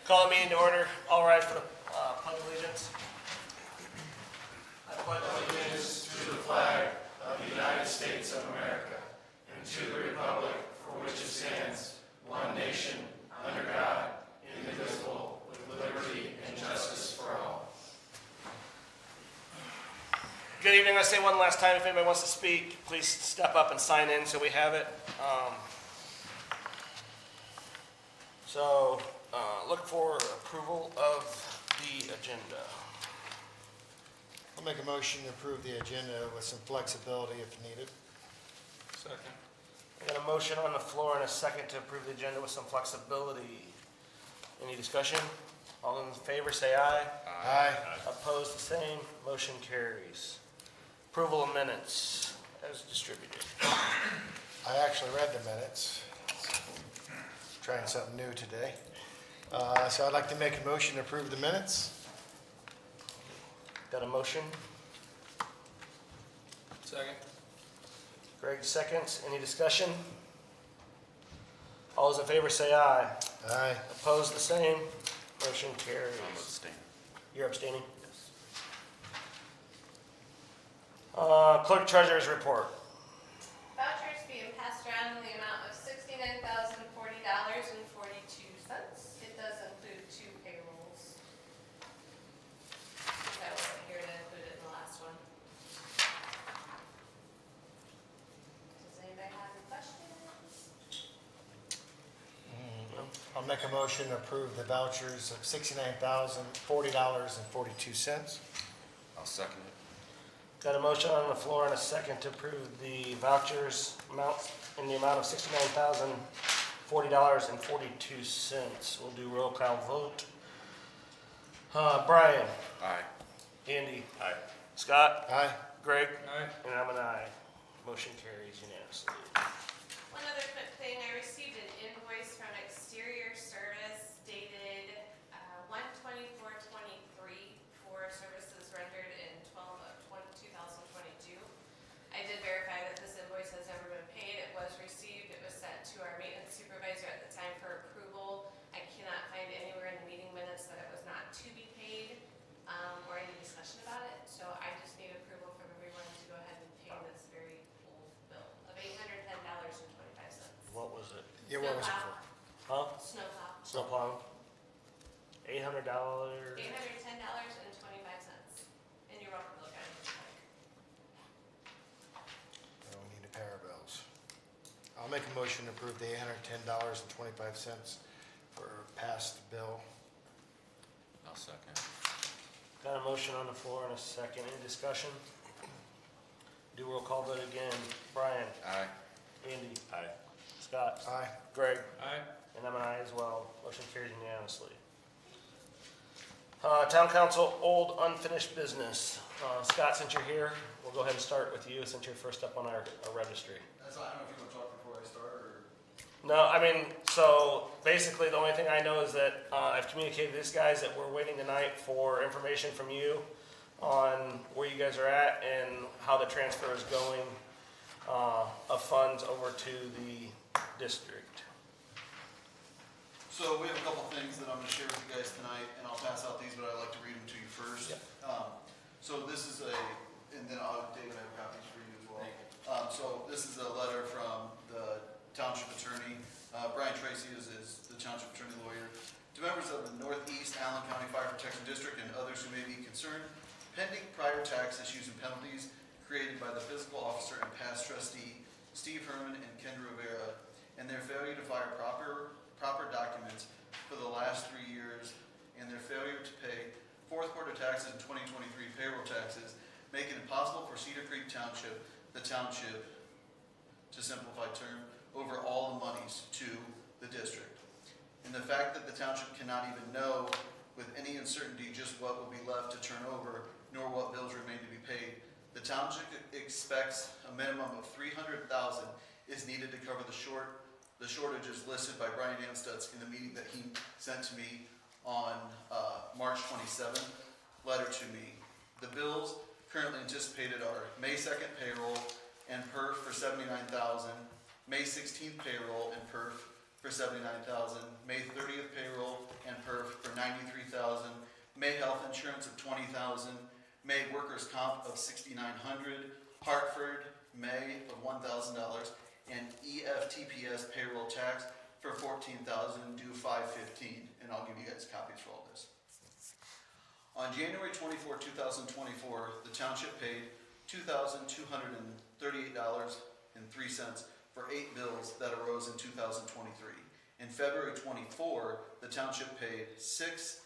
Call the meeting to order. All rise for the pledge of allegiance. I pledge allegiance to the flag of the United States of America and to the republic for which it stands, one nation, under God, indivisible, with liberty and justice for all. Good evening. Let's say one last time. If anybody wants to speak, please step up and sign in so we have it. Look for approval of the agenda. I'll make a motion to approve the agenda with some flexibility if needed. Second. I got a motion on the floor and a second to approve the agenda with some flexibility. Any discussion? All in favor say aye. Aye. Opposed, the same. Motion carries. Approval of minutes as distributed. I actually read the minutes. Trying something new today. So I'd like to make a motion to approve the minutes. Got a motion? Second. Greg seconds. Any discussion? All those in favor say aye. Aye. Opposed, the same. Motion carries. I'm abstaining. You're abstaining? Yes. Clerk treasurer's report. Vouchers being passed around in the amount of $69,040.42. It does include 2 payrolls. I wasn't here to include it in the last one. Does anybody have any questions? I'll make a motion to approve the vouchers of $69,040.42. I'll second it. Got a motion on the floor and a second to approve the vouchers amount in the amount of $69,040.42. We'll do roll call vote. Brian. Aye. Andy. Aye. Scott. Aye. Greg. Aye. And I'm an aye. Motion carries unanimously. One other quick thing, I received an invoice from Exterior Service dated 1/24/23 for services rendered in 12/2022. I did verify that this invoice has never been paid. It was received. It was sent to our maintenance supervisor at the time for approval. I cannot find anywhere in the meeting minutes that it was not to be paid or any discussion about it. So I just need approval from everyone to go ahead and pay this very old bill of $810.25. What was it? Yeah, what was it for? Huh? Snowplow. Snowplow. $800. $810.25. And you're welcome to look at it. We need to pay our bills. I'll make a motion to approve the $810.25 for past bill. I'll second. Got a motion on the floor and a second. Any discussion? Do roll call vote again. Brian. Aye. Andy. Aye. Scott. Aye. Greg. Aye. And I'm an aye as well. Motion carries unanimously. Town council, old unfinished business. Scott, since you're here, we'll go ahead and start with you since you're first up on our registry. I don't know if you want to talk before I start, or... No, I mean, so basically the only thing I know is that I've communicated to these guys that we're waiting tonight for information from you on where you guys are at and how the transfer is going of funds over to the district. So we have a couple things that I'm going to share with you guys tonight, and I'll pass out these, but I'd like to read them to you first. Yep. So this is and then David, I have copies for you as well. So this is a letter from the township attorney. Brian Tracy is the township attorney lawyer. To members of the Northeast Allen County Fire Protection District and others who may be concerned, pending prior tax issues and penalties created by the fiscal officer and past trustee Steve Herman and Ken Rivera, and their failure to file proper documents for the last 3 years, and their failure to pay fourth quarter taxes and 2023 payroll taxes, make it impossible for Cedar Creek Township, the township, to simplify term, over all the monies to the district. And the fact that the township cannot even know with any uncertainty just what will be left to turn over, nor what bills remain to be paid. The township expects a minimum of $300,000 is needed to cover the shortages listed by Brian Anstutz in the meeting that he sent to me on March 27th, letter to me. The bills currently anticipated are May 2nd payroll and perf for $79,000, May 16th payroll and perf for $79,000, May 30th payroll and perf for $93,000, May health insurance of $20,000, May workers' comp of $6,900, Hartford, May of $1,000, and EFTPS payroll tax for $14,000 due 5/15, and I'll give you guys copies for all this. On January 24, 2024, the township paid $2,238.03 for 8 bills that arose in 2023. In February 24, the township paid 6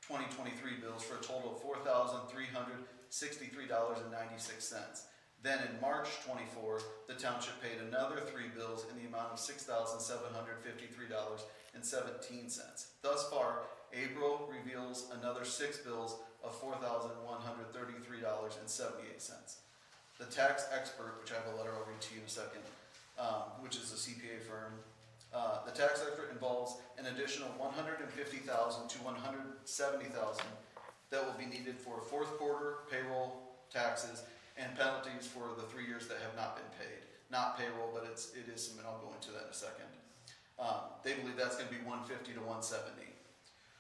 2023 bills for a total of $4,363.96. Then in March 24, the township paid another 3 bills in the amount of $6,753.17. Thus far, April reveals another 6 bills of $4,133.78. The tax expert, which I have a letter I'll read to you in a second, which is a CPA firm, the tax expert involves an additional $150,000 to $170,000 that will be needed for fourth quarter payroll taxes and penalties for the 3 years that have not been paid. Not payroll, but it is some, and I'll go into that in a second. They believe that's going to be $150 to $170.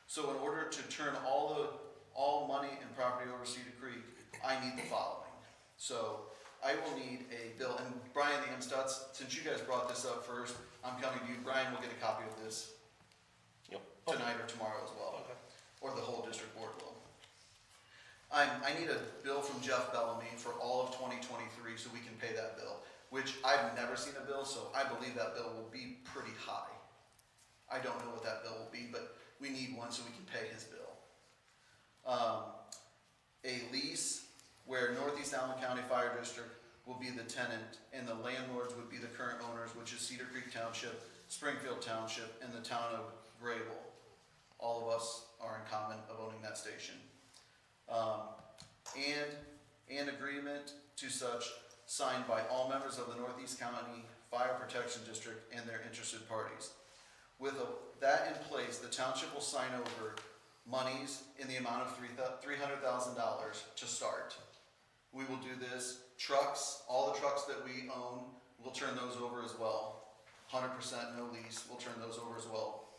So in order to turn all money and property over Cedar Creek, I need the following. So I will need a bill, and Brian the M-Stuts, since you guys brought this up first, I'm coming to you. Brian will get a copy of this tonight or tomorrow as well, or the whole district board will. I need a bill from Jeff Bellamy for all of 2023 so we can pay that bill, which I've never seen a bill, so I believe that bill will be pretty high. I don't know what that bill will be, but we need one so we can pay his bill. A lease where Northeast Allen County Fire District will be the tenant and the landlords would be the current owners, which is Cedar Creek Township, Springfield Township, and the town of Grable. All of us are in common of owning that station. And an agreement to such signed by all members of the Northeast County Fire Protection District and their interested parties. With that in place, the township will sign over monies in the amount of $300,000 to start. We will do this. Trucks, all the trucks that we own, we'll turn those over as well. 100% no lease, we'll turn those over as well.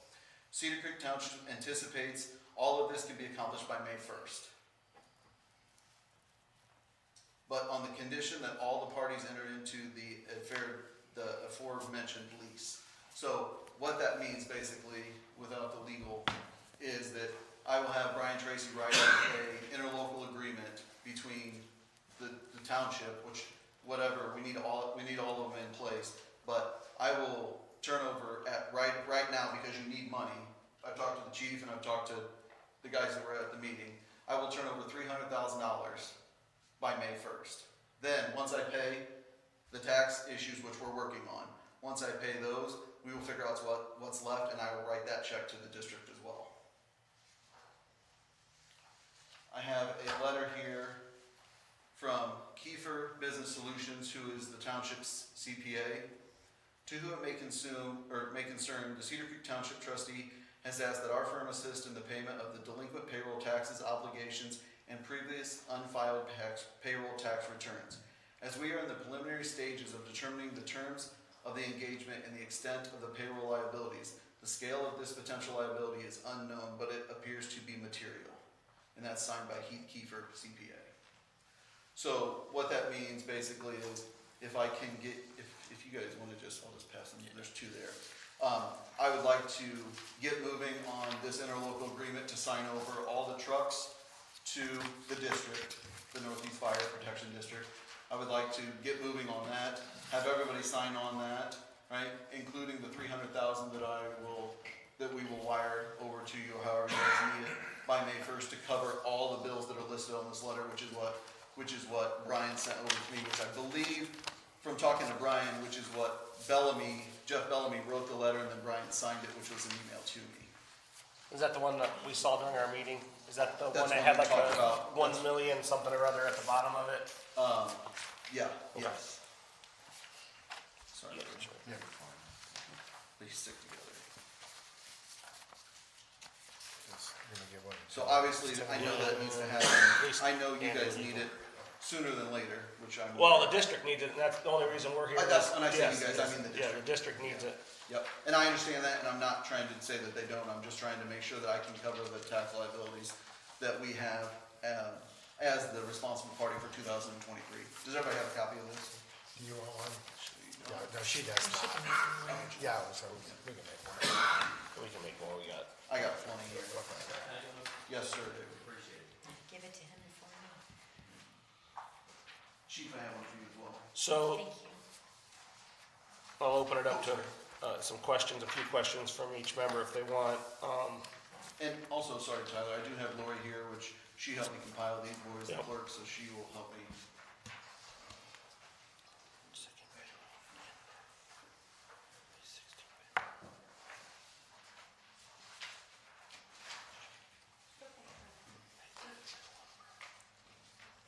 Cedar Creek Township anticipates all of this can be accomplished by May 1st. But on the condition that all the parties entered into the aforementioned lease. So what that means basically, without the legal, is that I will have Brian Tracy write an interlocal agreement between the township, which whatever, we need all of them in place, but I will turn over right now, because you need money. I've talked to the chief and I've talked to the guys that were at the meeting. I will turn over $300,000 by May 1st. Then, once I pay the tax issues, which we're working on, once I pay those, we will figure out what's left, and I will write that check to the district as well. I have a letter here from Kiefer Business Solutions, who is the township's CPA. To whom it may concern, the Cedar Creek Township trustee has asked that our firm assist in the payment of the delinquent payroll taxes, obligations, and previous unfiled payroll tax returns. As we are in the preliminary stages of determining the terms of the engagement and the extent of the payroll liabilities, the scale of this potential liability is unknown, but it appears to be material. And that's signed by Heath Kiefer, CPA. So what that means basically is, if I can get, if you guys want to I'll just pass them, there's 2 there. I would like to get moving on this interlocal agreement to sign over all the trucks to the district, the Northeast Fire Protection District. I would like to get moving on that, have everybody sign on that, right? Including the $300,000 that we will wire over to you, or however you guys need it, by May 1st to cover all the bills that are listed on this letter, which is what Brian sent over to me, which I believe, from talking to Brian, which is what Jeff Bellamy wrote the letter, and then Brian signed it, which was an email to me. Is that the one that we saw during our meeting? Is that the That's one that one had we like talked a about. 1 million something or other at the bottom of it? Yeah, Okay. yes. Sorry, Yeah, Rich. sure. They stick together. It's gonna get one. So obviously, I know that needs to happen. I know you guys need it sooner than later, which I'm. Well, the district needs it, and that's the only reason we're here. That's, when I say Yes, you guys, I mean the Yeah, district. the district needs it. Yep, and I understand that, and I'm not trying to say that they don't, I'm just trying to make sure that I can cover the tax liabilities that we have, as the responsible party for 2023. Does everybody have a copy of this? Do you want one? Yeah, no, she does. Yeah, so we can make one. We can make more, we got. I got plenty here. Yes, sir, David. Give it to him and for me. Chief, I have one for you as well. So Thank you. I'll open it up to some questions, a few questions from each member if they want. And also, sorry, Tyler, I do have Lori here, which she helped me compile these boards, the Yep. clerk, so she will help me.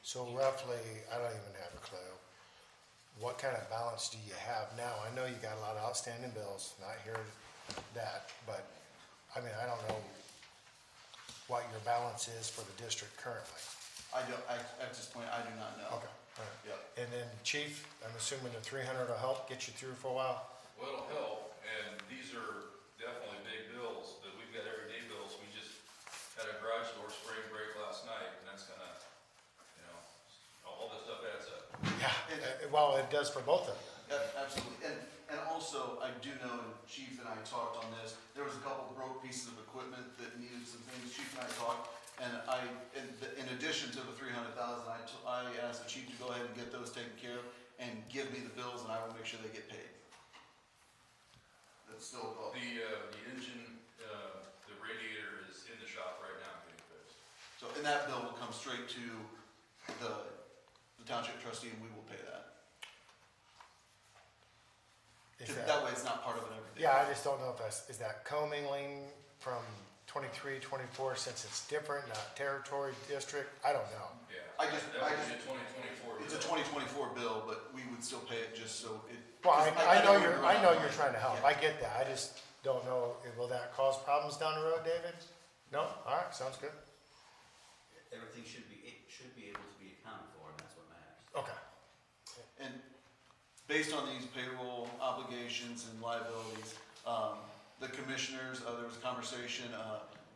So roughly, I don't even have a clue. What kind of balance do you have now? I know you got a lot of outstanding bills, not here that, but, I mean, I don't know what your balance is for the district currently. I don't, at this point, I do not know. Okay, all right. Yep. And then Chief, I'm assuming the 300 will help get you through for a while? Well, it'll help, and these are definitely big bills, that we've got everyday bills. We just had a garage door spring break last night, and that's gonna, you know, all this stuff adds up. Yeah, well, it does for both of you. Yeah, absolutely, and also, I do know, and Chief and I talked on this, there was a couple broke pieces of equipment that needed some things, Chief and I talked, and in addition to the 300,000, I asked the chief to go ahead and get those taken care of, and give me the bills, and I will make sure they get paid. That's still a goal. The engine, the radiator is in the shop right now getting fixed. So, and that bill will come straight to the township trustee, and we will pay that. Is That way, it's not part of an everyday. Yeah, I just don't know if that's, is that commingling from 23, 24, since it's different, not territory, district? I don't know. Yeah. I just- That would be a 2024. It's a 2024 bill, but we would still pay it just so it. Well, 'cause I know don't you're, run I out know of you're money. trying to help. Yeah. I get that. I just don't know, will that cause problems down the road, David? No? All right, sounds good. Everything should be able to be accounted for, and that's what matters. Okay. And based on these payroll obligations and liabilities, the commissioners, there was a conversation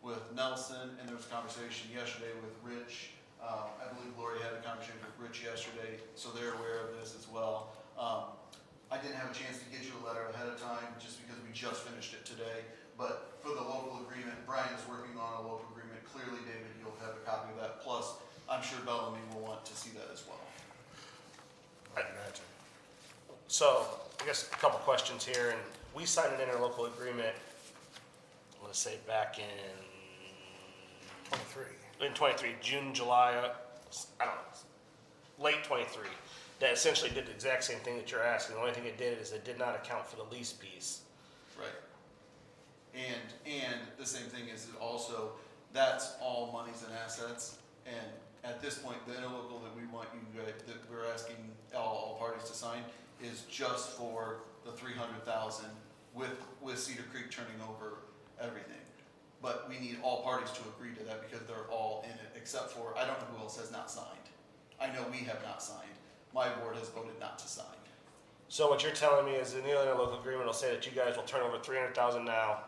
with Nelson, and there was a conversation yesterday with Rich. I believe Lori had a conversation with Rich yesterday, so they're aware of this as well. I didn't have a chance to get you a letter ahead of time, just because we just finished it today. But for the local agreement, Brian is working on a local agreement. Clearly, David, you'll have a copy of that. Plus, I'm sure Bellamy will want to see that as well. I imagine. So, I guess a couple questions here, and we signed an interlocal agreement, let's say back in 23, June, July, I don't know, late 23, that essentially did the exact same thing that you're asking. The only thing it did is it did not account for the lease piece. Right. And the same thing is that also, that's all monies and assets. And at this point, the interlocal that we want you guys, that we're asking all parties to sign is just for the 300,000 with Cedar Creek turning over everything. But we need all parties to agree to that because they're all in it, except for, I don't know who else has not signed. I know we have not signed. My board has voted not to sign. So what you're telling me is the new interlocal agreement will say that you guys will turn over 300,000 now,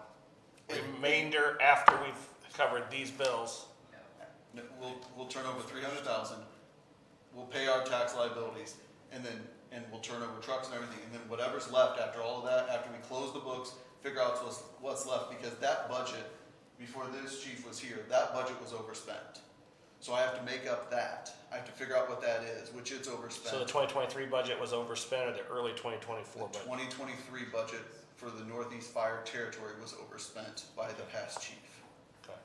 remainder after we've covered these bills. No, we'll turn over 300,000, we'll pay our tax liabilities, and we'll turn over trucks and everything, and then whatever's left after all of that, after we close the books, figure out what's left, because that budget, before this chief was here, that budget was overspent. So I have to make up that, I have to figure out what that is, which it's overspent. So the 2023 budget was overspent, or the early 2024 The budget? 2023 budget for the Northeast Fire Territory was overspent by the past chief. Okay.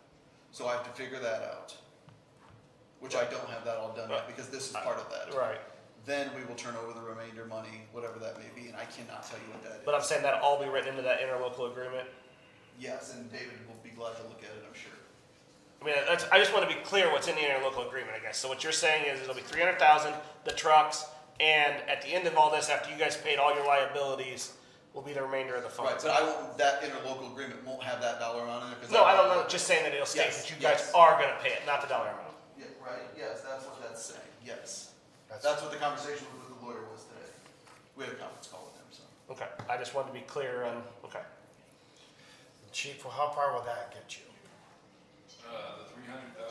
So I have to figure that out, which I don't have that all done yet, because this is part of that. Right, Then we will turn over the remainder money, whatever that may be, and I cannot tell you what that is. but I'm saying that'll all be written into that interlocal agreement? Yes, and David will be glad to look at it, I'm sure. I mean, I just want to be clear what's in the interlocal agreement, I guess. So what you're saying is it'll be 300,000, the trucks, and at the end of all this, after you guys paid all your liabilities, will be the remainder of the Right, funds. but I won't, that interlocal agreement won't have that dollar amount in it, 'cause No, I don't know, just saying that it'll state Yes, that you guys yes. are gonna pay it, not the dollar amount. Yeah, right, yes, that's what that's saying, yes. That's what the conversation with the lawyer was today. We had a conference call with him, so. Okay, I just wanted to be clear on, okay. Chief, well, how far will that get you? The 300,000,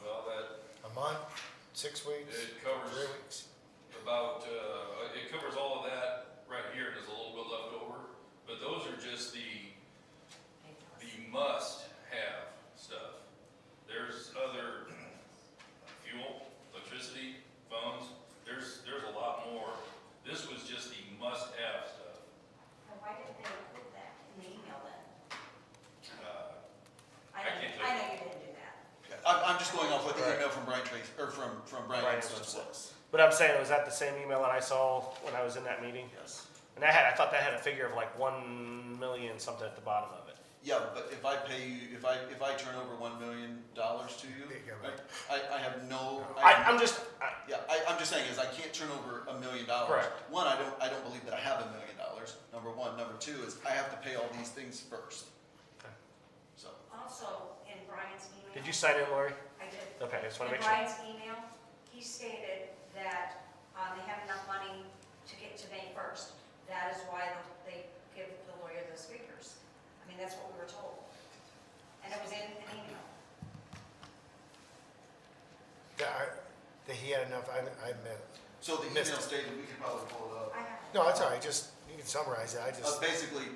well, that, A month, 6 weeks, it covers 3 weeks? about, it covers all of that right here, there's a little bit left over, but those are just the must-have stuff. There's other fuel, electricity, phones, there's a lot more. This was just the must-have stuff. Well, why didn't they include that in the email then? I can't tell I you. know you didn't do that. I'm just going off what the Right. email from Brian Tracy, or from Brian Brian Tracy was. was. But I'm saying, was that the same email that I saw when I was in that meeting? Yes. And I thought that had a figure of like 1 million something at the bottom of it. Yeah, but if I pay you, if I turn over $1 million to you, Yeah, right, right. I have no. I'm just, I'm just saying is I can't turn over $1 million. Correct. One, I don't believe that I have $1 million. Number one. Number two is I have to pay all these things first. Okay. So, Also, in Brian's email. did you sign in, Lori? I did. Okay, I just want to In make sure. Brian's email, he stated that they have enough money to get to May 1st. That is why they give the lawyer those figures. I mean, that's what we were told. And it was in an email. That he had enough, I meant, so the Missed email it. stated, we could probably pull it up. I have. no, that's all right, just, you can summarize it, I just, Basically,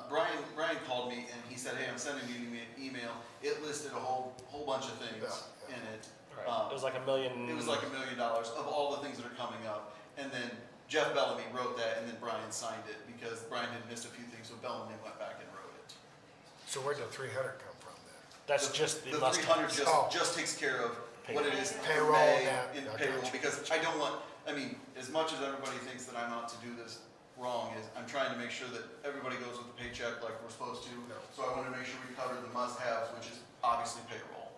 Brian called me and he said, hey, I'm sending you an email. It listed a whole bunch of things Yeah. in it. Right. It was like $1 million. It was like $1 million of all the things that are coming up. And then Jeff Bellamy wrote that and then Brian signed it because Brian had missed a few things, so Bellamy went back and wrote it. so where'd the 300 come from then? That's just the The must. 300 Oh. just takes care of what it is for Payroll May and that. in I payroll, gotcha. because I don't want, I mean, as much as everybody thinks that I'm out to do this wrong, is I'm trying to make sure that everybody goes with the paycheck like we're supposed to. No. So I want to make sure we cover the must-haves, which is obviously payroll.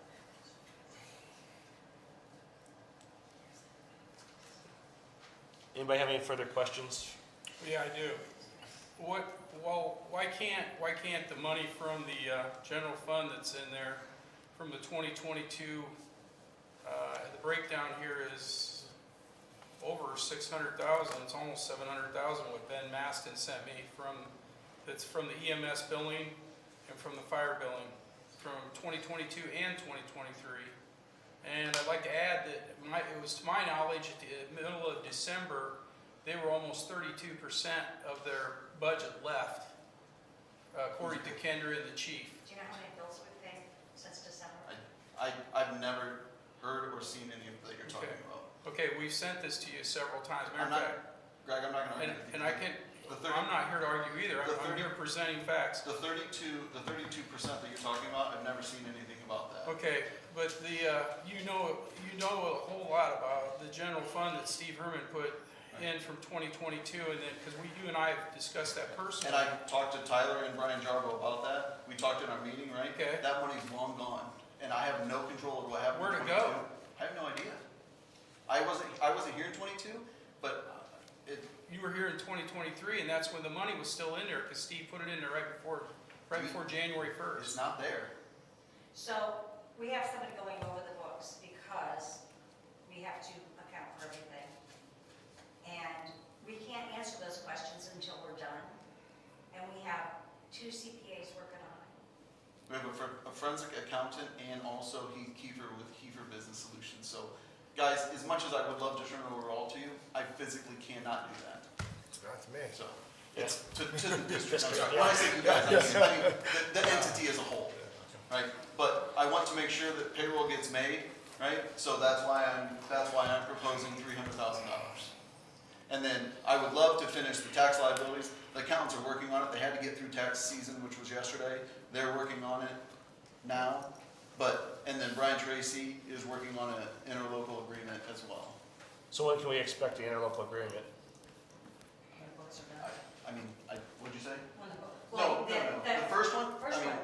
Anybody have any further questions? Yeah, I do. Why can't the money from the general fund that's in there from the 2022, the breakdown here is over 600,000, it's almost 700,000 what Ben Maston sent me that's from the EMS billing and from the fire billing from 2022 and 2023. And I'd like to add that it was to my knowledge at the middle of December, they were almost 32% of their budget left, according to Kendra and the chief. Do you know how many bills we've paid since December? I've never heard or seen any of that you're talking Okay. about. Okay, we've sent this to you several times. I'm Matter of not, fact, Greg, I'm not gonna argue with you. and I can, The 30 I'm not here to argue either. the I'm 30 here presenting facts. The 32% that you're talking about, I've never seen anything about that. Okay, but you know a whole lot about the general fund that Steve Herman put in from 2022, and then, because you and I have discussed that personally. And I talked to Tyler and Brian Jarbo about that. We talked in our meeting, right? Okay. That money's long gone, and I have no control over what happened Where'd in it 22. go? I have no idea. I wasn't here in 22, but You were here in 2023, and that's when the money was still in there, because Steve put it in there right before January 1st. it's not there. So we have somebody going over the books because we have to account for everything. And we can't answer those questions until we're done. And we have 2 CPAs working on it. We have a forensic accountant and also Heath Kiefer with Kiefer Business Solutions. So, guys, as much as I would love to turn it over all to you, I physically cannot do that. It's not to me. So, it's to the district. I'm sorry. Yeah. When I say you guys, I mean the entity as a whole, right? But I want to make sure that payroll gets made, right? So that's why I'm proposing $300,000. And then I would love to finish the tax liabilities. The accountants are working on it. They had to get through tax season, which was yesterday. They're working on it now. And then Brian Tracy is working on an interlocal agreement as well. So when can we expect the interlocal agreement? When the books are done. What'd you say? When the book- No. well, The first one? First one,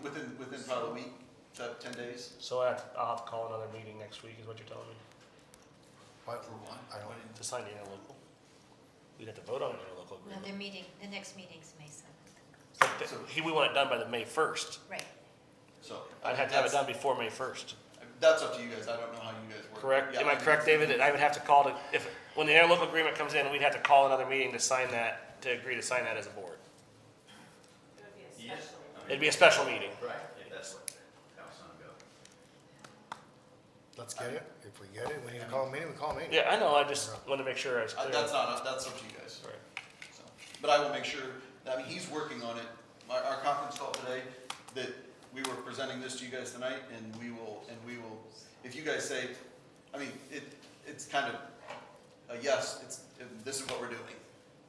Within probably a week, 10 days. So I'll have to call another meeting next week, is what you're telling me, What? For what? I don't, to sign the interlocal. We'd have to vote on the interlocal No, agreement. the next meeting's May 7th. But we want it done by the May 1st. Right. So. I'd have to have it done before May 1st. That's up to you guys, I don't know how you guys work. correct? Yeah, Am I correct, David, that I would have to call to, when the interlocal agreement comes in, we'd have to call another meeting to sign that, to agree to sign that as a board? It would be a Yes. special. It'd be a special meeting. Right, if that's what, how it's gonna go. Let's get it. If we get it, we need to call a meeting, we call a meeting. Yeah, I know, I just wanted to make sure I was clear. That's up to you guys. Right. So, but I will make sure, I mean, he's working on it. Our conference call today, that we were presenting this to you guys tonight, and we will, if you guys say, I mean, it's kind of a yes, this is what we're doing.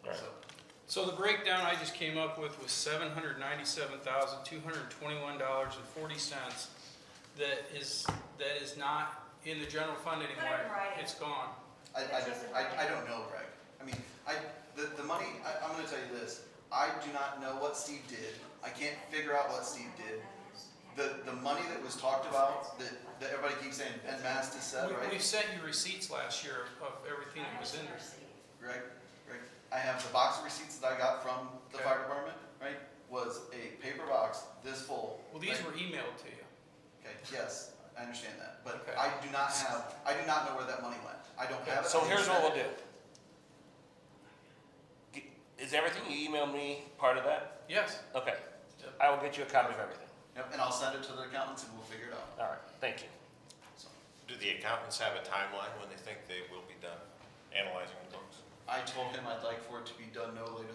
Right. So, So the breakdown I just came up with was $797,221.40. That is not in the general fund Put it in anymore. writing. It's gone. I don't know, Greg. I mean, the money, I'm gonna tell you this, I do not know what Steve did. I can't figure out what Steve did. The money that was talked about, that everybody keeps saying, Ben Mastis said, right? We sent you receipts last year of everything that was in there. Greg, I have the box of receipts that I got from the Okay. fire department, right? Was a paper box this full. Well, these right? were emailed to you. Okay, yes, I understand that, but Okay. I do not know where that money went. I don't have it. So I here's didn't what send we'll it. do. Is everything you emailed me part of that? Yes. Okay, I will get you a copy of everything. Yep, and I'll send it to the accountants and we'll figure it out. All right, thank you. So, Do the accountants have a timeline when they think they will be done analyzing the books? I told him I'd like for it to be done no later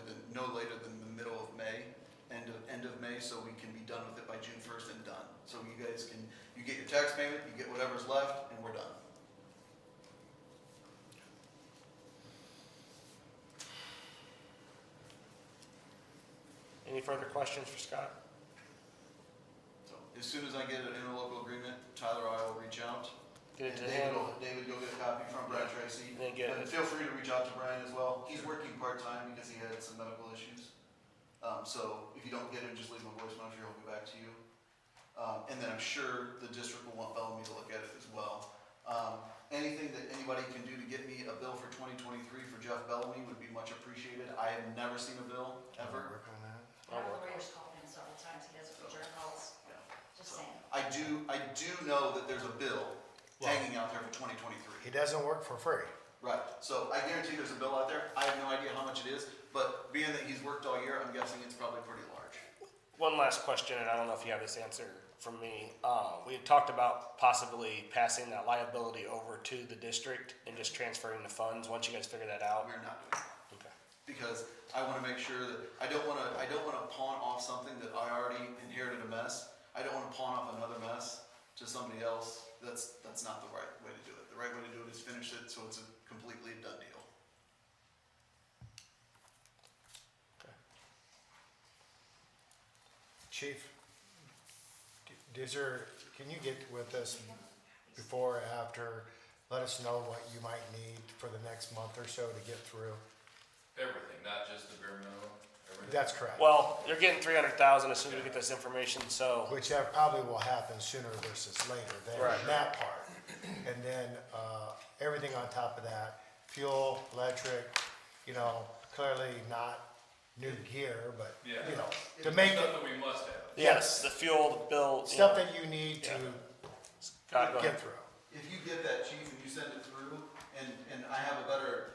than the middle of May, end of May, so we can be done with it by June 1st and done. So you guys you get your tax payment, you get whatever's left, and we're done. Any further questions for Scott? So as soon as I get an interlocal agreement, Tyler or I will reach out. Get it to And him, David, go get a copy from Brian Tracy. and then get And it. feel free to reach out to Brian as well. He's working part-time because he had some medical issues. So if you don't get him, just leave him a voicemail, sure he'll get back to you. And then I'm sure the district will want Bellamy to look at it as well. Anything that anybody can do to get me a bill for 2023 for Jeff Bellamy would be much appreciated. I have never seen a bill, ever. Work on that. Our lawyer's called him several times, he doesn't return calls, Yeah. just saying. I do know that there's a bill hanging out there for 2023. He doesn't work for free. Right, so I guarantee there's a bill out there. I have no idea how much it is, but being that he's worked all year, I'm guessing it's probably pretty large. One last question, and I don't know if you have this answer from me. We had talked about possibly passing that liability over to the district and just transferring the funds, once you guys figure that out. We're not doing that, Okay. because I wanna make sure that, I don't wanna pawn off something that I already inherited a mess. I don't wanna pawn off another mess to somebody else. That's not the right way to do it. The right way to do it is finish it so it's a completely done deal. Chief, can you get with us before or after, let us know what you might need for the next month or so to get through? Everything, not just the bare minimum, everything. That's correct. Well, you're getting 300,000 as soon as we get this information, so, Which that probably will happen sooner versus later than Right. that part. And then, everything on top of that, fuel, electric, clearly not new gear, but, Yeah. to make Stuff it, that we must have. yes, the fuel, the bill. stuff that you need to Scott, go get ahead. through. If you get that, chief, and you send it through, and I have a better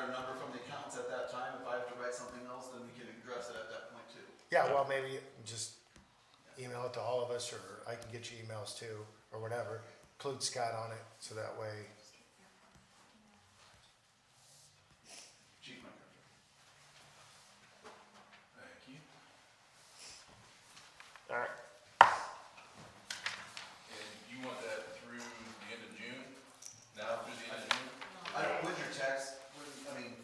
number from the accountants at that time, if I have to write something else, then we can address it at that point too. Yeah, well, maybe just email it to all of us, or I can get you emails too, or whatever. Include Scott on it, so that way, Chief, my Thank you. All right, And you want that through the end of June? Now through the end of June? I don't, with your tax, for June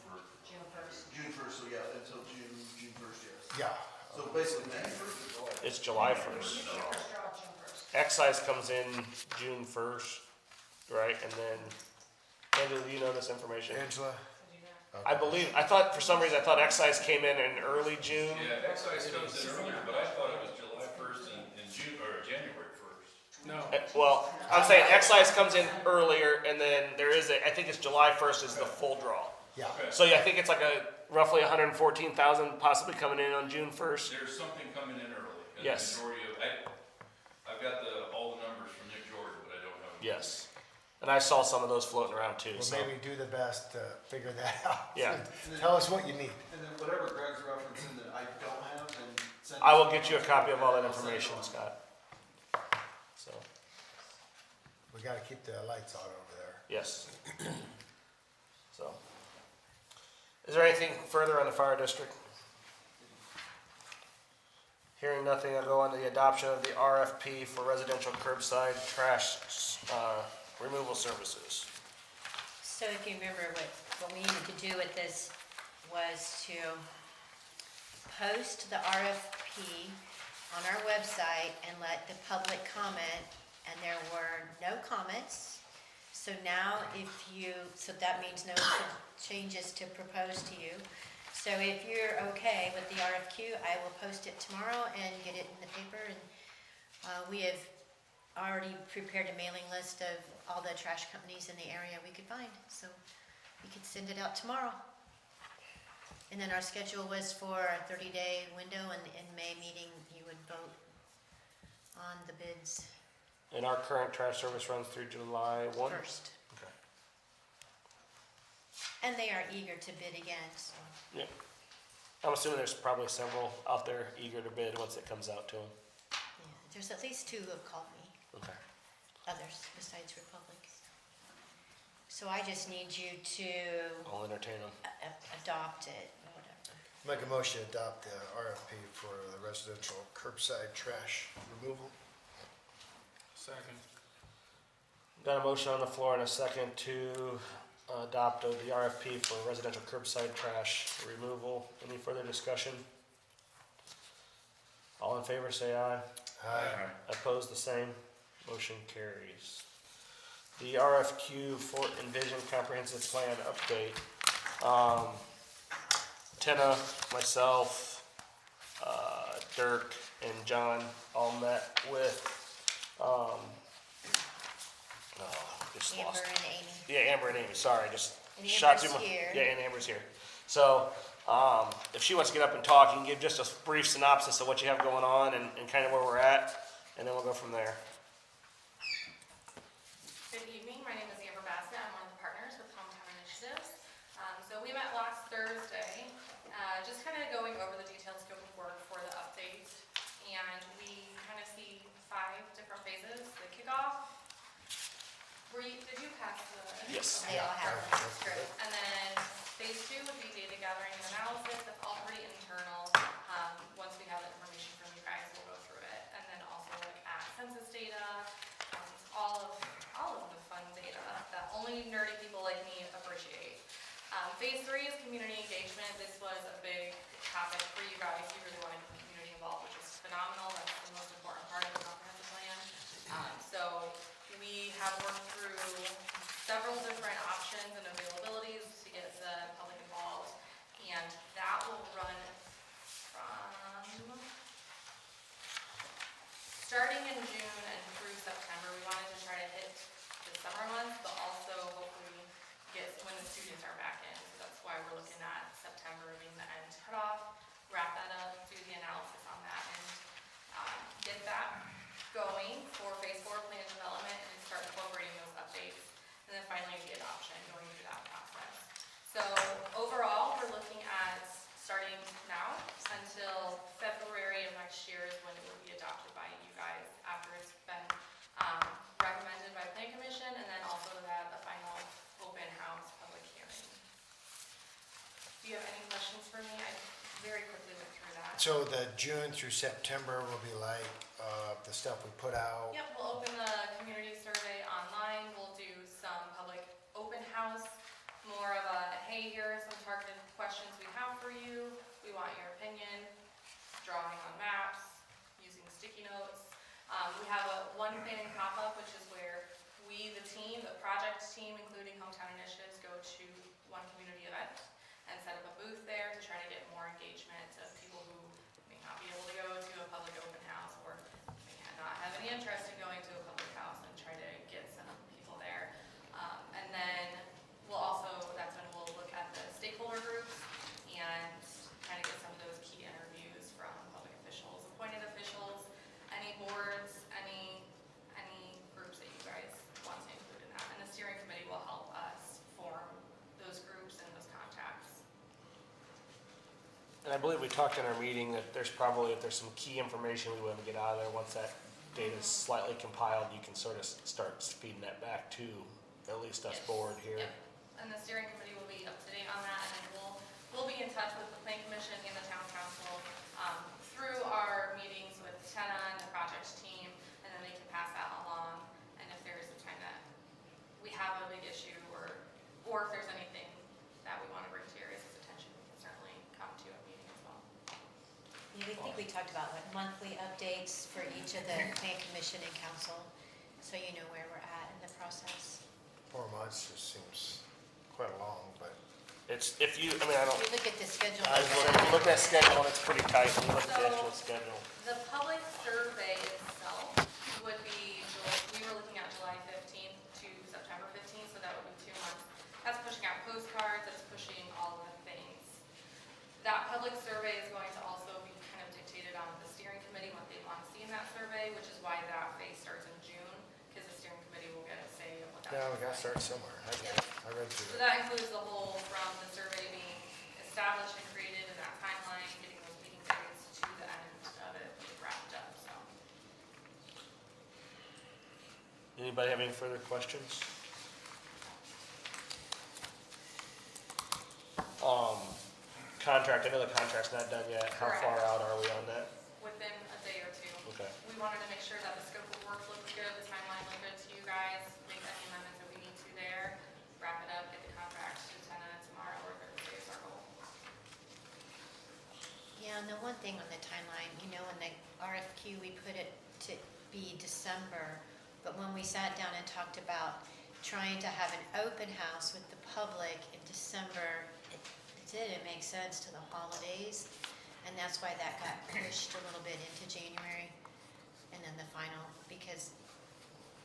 1st. June 1st, so yeah, until June 1st, yes. yeah. So basically, May. it's July 1st. June 1st, draw June 1st. Excise comes in June 1st, right, and then, Angela, do you know this information? Angela? I thought, for some reason, I thought excise came in early June. Yeah, excise comes in earlier, but I thought it was July 1st and June, or January 1st. No. Well, I'm saying excise comes in earlier, and then there is I think it's July 1st is the full draw. Yeah, So yeah, I think it's like roughly 114,000 possibly coming in on June 1st. There's something coming in early. And Yes. the majority of, I've got all the numbers from Nick George, but I don't have Yes. And I saw some of those floating around too, Well, so. maybe do the best to figure that out. Yeah. Tell us what you need. And then whatever Greg's referencing that I don't have, then send. I will it get you a to copy me, of all that and I'll send it information, on. Scott. So, We gotta keep the lights on over there. yes. So. Is there anything further on the fire district? Hearing nothing, I'll go on to the adoption of the RFP for residential curbside trash, removal services. So if you remember what we needed to do with this was to post the RFP on our website and let the public comment, and there were no comments. So now so that means no changes to propose to you. So if you're okay with the RFQ, I will post it tomorrow and get it in the paper. And we have already prepared a mailing list of all the trash companies in the area we could find. So we could send it out tomorrow. And then our schedule was for a 30-day window, and in May meeting, you would vote on the bids And our current trash service runs through July 1? first. Okay. And they are eager to bid again, so. Yeah. I'm assuming there's probably several out there eager to bid once it comes out to them. Yeah, there's at least 2 who have called me, Okay. others besides Republic. So I just need you to I'll entertain them. adopt it, or whatever. Make a motion to adopt the RFP for the residential curbside trash removal. Second. Got a motion on the floor and a second to adopt the RFP for residential curbside trash removal. Any further discussion? All in favor, say aye. Aye. Opposed, the same. Motion carries. The RFQ for Envision Comprehensive Plan update. Tina, myself, Dirk, and John all met with, just Amber lost. and Amy. Yeah, Amber and Amy, sorry, just And shot Amber's through my. here. Yeah, and Amber's here. So, if she wants to get up and talk, you can give just a brief synopsis of what you have going on and kind of where we're at, and then we'll go from there. Good evening, my name is Amber Bassett, I'm one of the partners with Hometown Initiatives. So we met last Thursday, just kind of going over the detailed scope of work for the update. And we kind of see 5 different phases. The kickoff, did you pass the? Yes. They all have Yeah, that's Great. good. And then phase 2 would be data gathering and analysis. That's all pretty internal. Once we have the information from you guys, we'll go through it. And then also look at census data, all of the fun data that only nerdy people like me appreciate. Phase 3 is community engagement. This was a big topic for you guys. You really wanted the community involved, which is phenomenal. That's the most important part of the comprehensive plan. So we have worked through several different options and availabilities to get the public involved. And that will run from starting in June and through September. We wanted to try to hit the summer months, but also hopefully get when the students are back in. So that's why we're looking at September being the end cutoff, wrap that up, do the analysis on that, and get that going for phase 4 plan development and start incorporating those updates. And then finally the adoption, going through that process. So overall, we're looking at starting now until February of next year is when it will be adopted by you guys after it's been recommended by Plan Commission, and then also have the final open house public hearing. Do you have any questions for me? I very quickly went through that. So the June through September will be like, the stuff we put out. Yep, we'll open the community survey online. We'll do some public open house, more of a, hey, here are some targeted questions we have for you. We want your opinion, drawing on maps, using sticky notes. We have one planning pop-up, which is where we, the team, the project team, including Hometown Initiatives, go to one community event and set up a booth there to try to get more engagement of people who may not be able to go to a public open house or may not have any interest in going to a public house, and try to get some people there. And then we'll also, that's when we'll look at the stakeholder groups and kind of get some of those key interviews from public officials, appointed officials, any boards, any groups that you guys want to I believe we talked in our meeting that there's probably, if there's some key information we want to get out of there, once that data is slightly compiled, you can sort of start feeding that back to at least us Yes. board here. Yep. And the steering committee will be up to date on that, and then we'll be in touch with the plan commission and the town council, through our meetings with Tenna and the projects team, and then they can pass that along. And if there's a time that we have a big issue, or if there's anything that we want to bring to your guys' attention, we can certainly come to a meeting as well. Yeah, we think we talked about what monthly updates for each of the plan commission and council, so you know where we're at in the process. 4 months just seems quite long, but It's, if you, I mean, I don't, If you look at the schedule. I was looking- look at that schedule and it's pretty tight when you look at the actual schedule. The public survey itself would be, we were looking at July 15th to September 15th, so that would be 2 months. That's pushing out postcards, that's pushing all of the things. That public survey is going to also be kind of dictated on the steering committee, what they want to see in that survey, which is why that phase starts in June, because the steering committee will get a say of what that yeah, we looks gotta like. start somewhere. I read So through it. that includes the whole, from the survey being established and created in that timeline, getting those meeting dates to the end of it wrapped up, so. Anybody have any further questions? Contract, I know the contract's not done yet. How far Correct. out are we on that? Within a day or two. Okay. We wanted to make sure that the scope of work looked good, the timeline looked good to you guys, make any amendments that we need to there, wrap it up, get the contract to tenant tomorrow or Thursday is our goal. Yeah, and the one thing on the timeline, you know, in the RFQ, we put it to be December, but when we sat down and talked about trying to have an open house with the public in December, it didn't make sense to the holidays, and that's why that got pushed a little bit into January, and then the final, because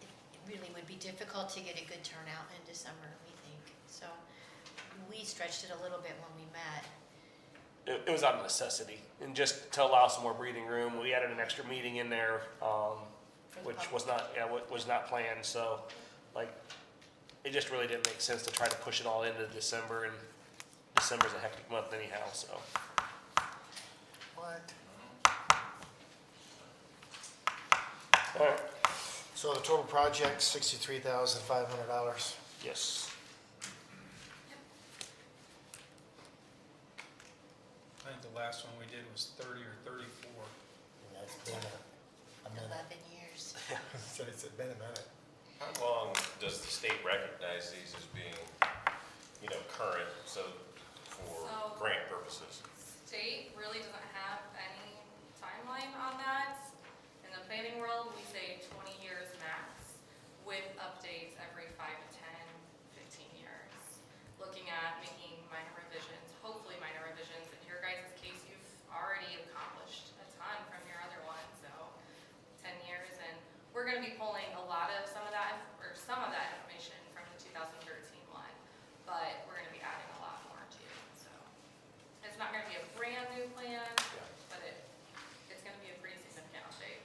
it really would be difficult to get a good turnout in December, we think. So we stretched it a little bit when we met. It was out of necessity, and just to allow some more breathing room, we added an extra meeting in there, which was not, was not planned, so, like, it just really didn't make sense to try to push it all into December, and December's a hectic month anyhow, so. What? All right. So the total project, $63,500. Yes. I think the last one we did was 30 or 34. And that's been a minute. 11 years. So it's been a minute. How long does the state recognize these as being, current, so for So- grant purposes? State really doesn't have any timeline on that. In the planning world, we say 20 years max, with updates every 5 to 10, 15 years. Looking at making minor revisions, hopefully minor revisions. In your guys' case, you've already accomplished a ton from your other one, so 10 years. And we're gonna be pulling a lot of some of that information from the 2013 one, but we're gonna be adding a lot more too, so. It's not gonna be a brand new plan, but it's gonna be a pretty significant update.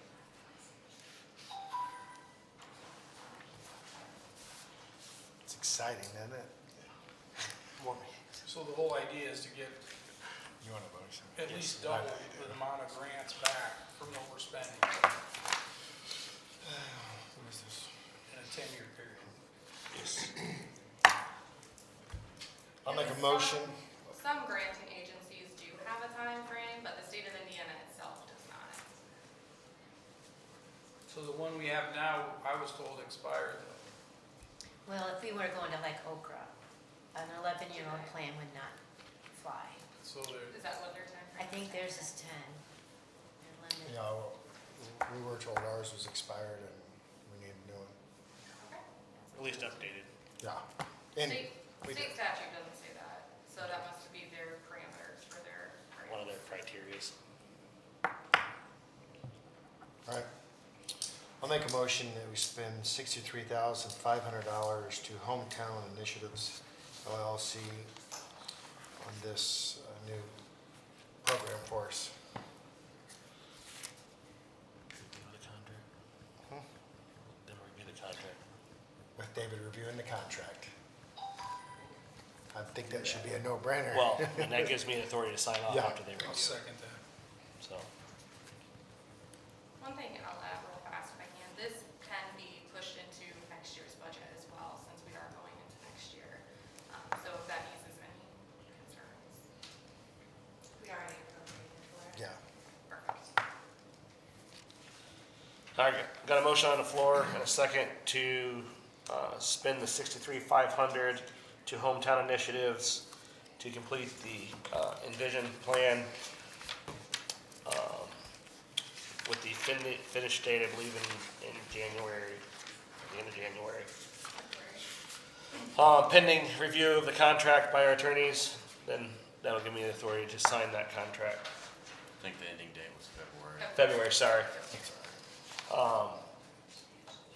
It's exciting, isn't it? So the whole idea is to get You want to vote? at least double the amount of grants back from what we're spending What is this? in a 10-year period. Yes. I'll make a motion. Some granting agencies do have a time frame, but the state of Indiana itself does not. So the one we have now, I was told expired though. Well, if we were going to like Okra, an 11-year-old plan would not fly. So there, Is that what their time I frame is? think theirs is 10. They're limited. You know, we were told ours was expired and we need a new one. Okay. At least updated. Yeah. And we State statute doesn't say that, so that must be their parameters for their One of grants. their criterias. All right. I'll make a motion that we spend $63,500 to Hometown Initiatives LLC on this new program for us. Hmm? Then we're get a contract. With David reviewing the contract. I think that should be a no-brainer. Well, I mean, that gives me the authority to sign off Yeah. after they I'll review it, second that. so. One thing I'll add real fast if I can, this can be pushed into next year's budget as well, since we are going into next year. So if that eases any concerns. We already appropriated for it. Yeah. Perfect. All right, got a motion on the floor and a second to spend the $63,500 to hometown initiatives to complete the Envision plan with the finish date, I believe, in January, the end of January. Pending review of the contract by our attorneys, then that'll give me the authority to sign that contract. I think the ending date was February. February, sorry.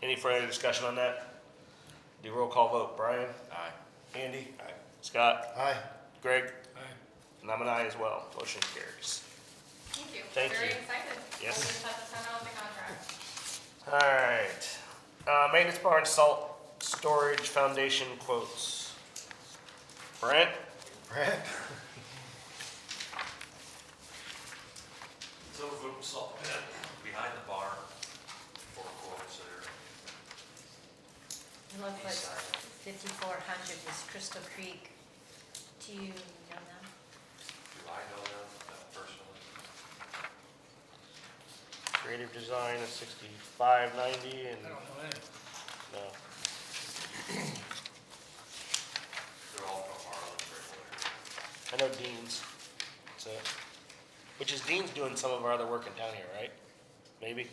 Any further discussion on that? Do roll call vote. Brian? Aye. Andy? Aye. Scott? Aye. Greg? Aye. And I'm an aye as well. Motion carries. Thank you. Thank Very you. excited. Yes. We'll just have to send out the contract. All right. Maintenance barn salt storage foundation quotes. Brent? Brent? It's over at Salt Pit, behind the barn, four quotes there. It looks like 5,400 is Crystal Creek. Do you know them? Do I know them personally? Creative design is $65.90 and, I don't know any. no. They're all from Harlan, Brickell I know Dean's. So, which is Dean's doing some of our other work in town here, right? Maybe?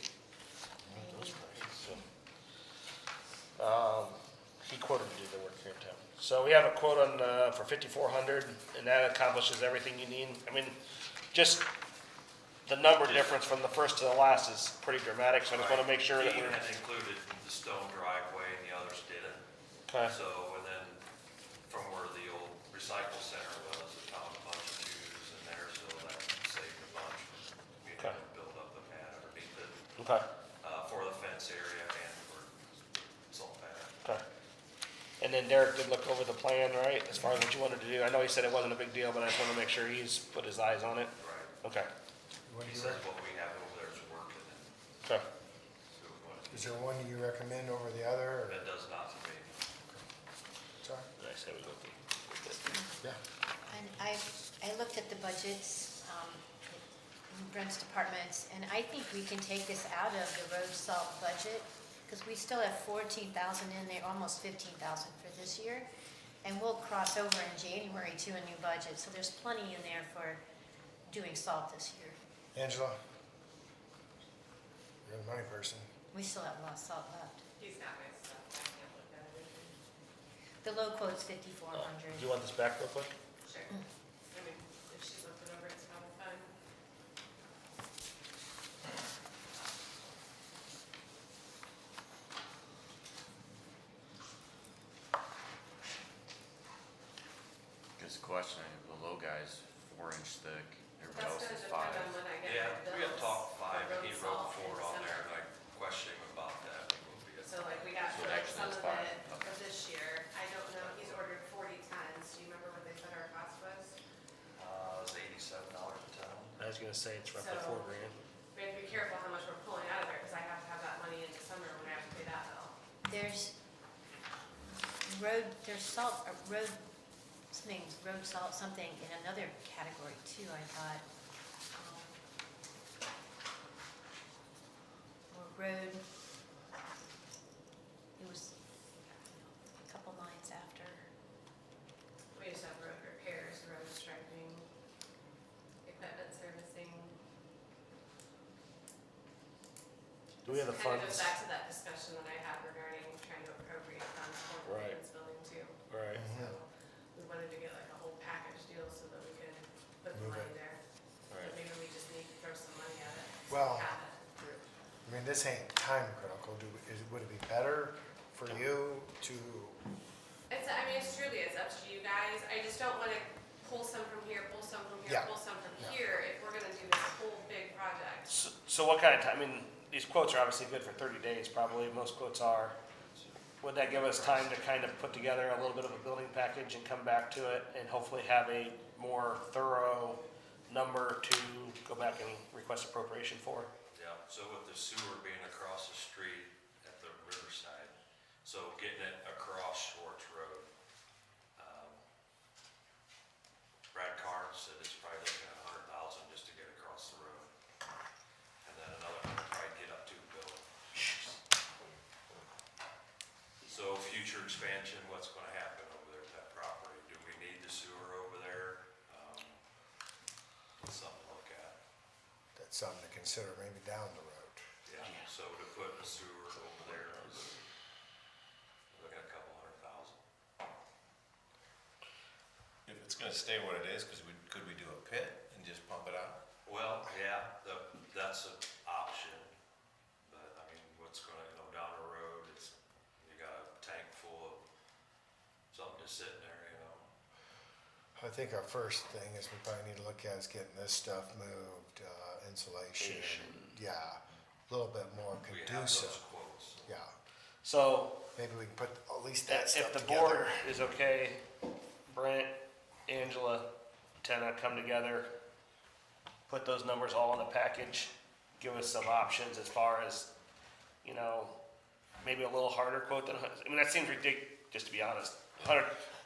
So, he quoted to do the work here in town. So we have a quote on, for 5,400 and that accomplishes everything you need. I mean, just the number difference from the first to the last is pretty dramatic, so I just want to make sure that Dean we're. had included the stone driveway and the others didn't. Okay. So, and then from where the old recycle center was, it found a bunch of tubes in there, so that saved a bunch from being able to build up the pad underneath it, Okay, for the fence area and for salt pad. okay. And then Derek did look over the plan, right, as far as what you wanted to do? I know he said it wasn't a big deal, but I just want to make sure he's put his eyes on it. Right. Okay, What do He you says rec- what we have over there is working, and okay. so what Is there one you recommend over the other, or? that does not to me. Sorry? Did I say we go with Yeah. And I looked at the budgets, in Brent's departments, and I think we can take this out of the road salt budget, because we still have 14,000 in there, almost 15,000 for this year. And we'll cross over in January to a new budget, so there's plenty in there for doing salt this year. Angela? You're the money person. We still have a lot of salt left. He's got my stuff. I can't look at it. The low quote's Do 5,400. you want this back real quick? Sure. I mean, if she's looking over, it's probably fine. Just questioning, the low guy's 4-inch thick, everybody That's else gonna is depend 5. on when I get Yeah, my we had bills talked for 5, and road he salt wrote 4 in on there, December. and I questioned him about that. We will be at- So like we got So for like actually some it's of fine. it Okay. for this year, I don't know, he's ordered 40 tons. Do you remember what they said our cost was? It was $87 a ton. I was gonna say it's roughly So- $4,000. We have to be careful how much we're pulling out of there, because I have to have that money in December when I have to pay that bill. There's salt, road salt, something in another category too, I thought. Or road, it was a couple lines after. We just have road repairs, road striping, equipment servicing. Do we have the Kind of funds? goes back to that discussion that I had regarding trying to appropriate funds for the Right. maintenance building too. Right. So we wanted to get like a whole package deal so that we could put the Move money it. there. Right. But maybe we just need to throw some money at it. so we Well- have it. I mean, this ain't time critical. Would it be better for you to, I mean, it's truly, it's up to you guys. I just don't want to pull some from here, pull some from here, Yeah. pull some from Yeah. here if we're gonna do this whole big project. So what kind of time, I mean, these quotes are obviously good for 30 days, probably, most quotes are. would that give us time to kind of put together a little bit of a building package and come back to it and hopefully have a more thorough number to go back and request appropriation for? Yeah, so with the sewer being across the street at the riverside, so getting it across Schwartz Road. Brad Carnes said it's probably looking at $100,000 just to get across the road. And then another $100 probably get up to the building. So future expansion, what's gonna happen over there at that property? Do we need the sewer over there? It's something to look at. That's something to consider maybe down the road. Yeah, so to put the sewer over there is, look at a couple $100,000. If it's gonna stay what it is, could we do a pit and just pump it out? Well, yeah, that's an option, but I mean, what's gonna, down the road, you got a tank full of something just sitting there, I think our first thing is we probably need to look at is getting this stuff moved, insulation, yeah, a little bit more We have conducive, those quotes. yeah. So Maybe we can put at least that if stuff the together. board is okay, Brent, Angela, Tenna come together, put those numbers all in a package, give us some options as far as, maybe a little harder quote than, I mean, that seems ridiculous, just to be honest.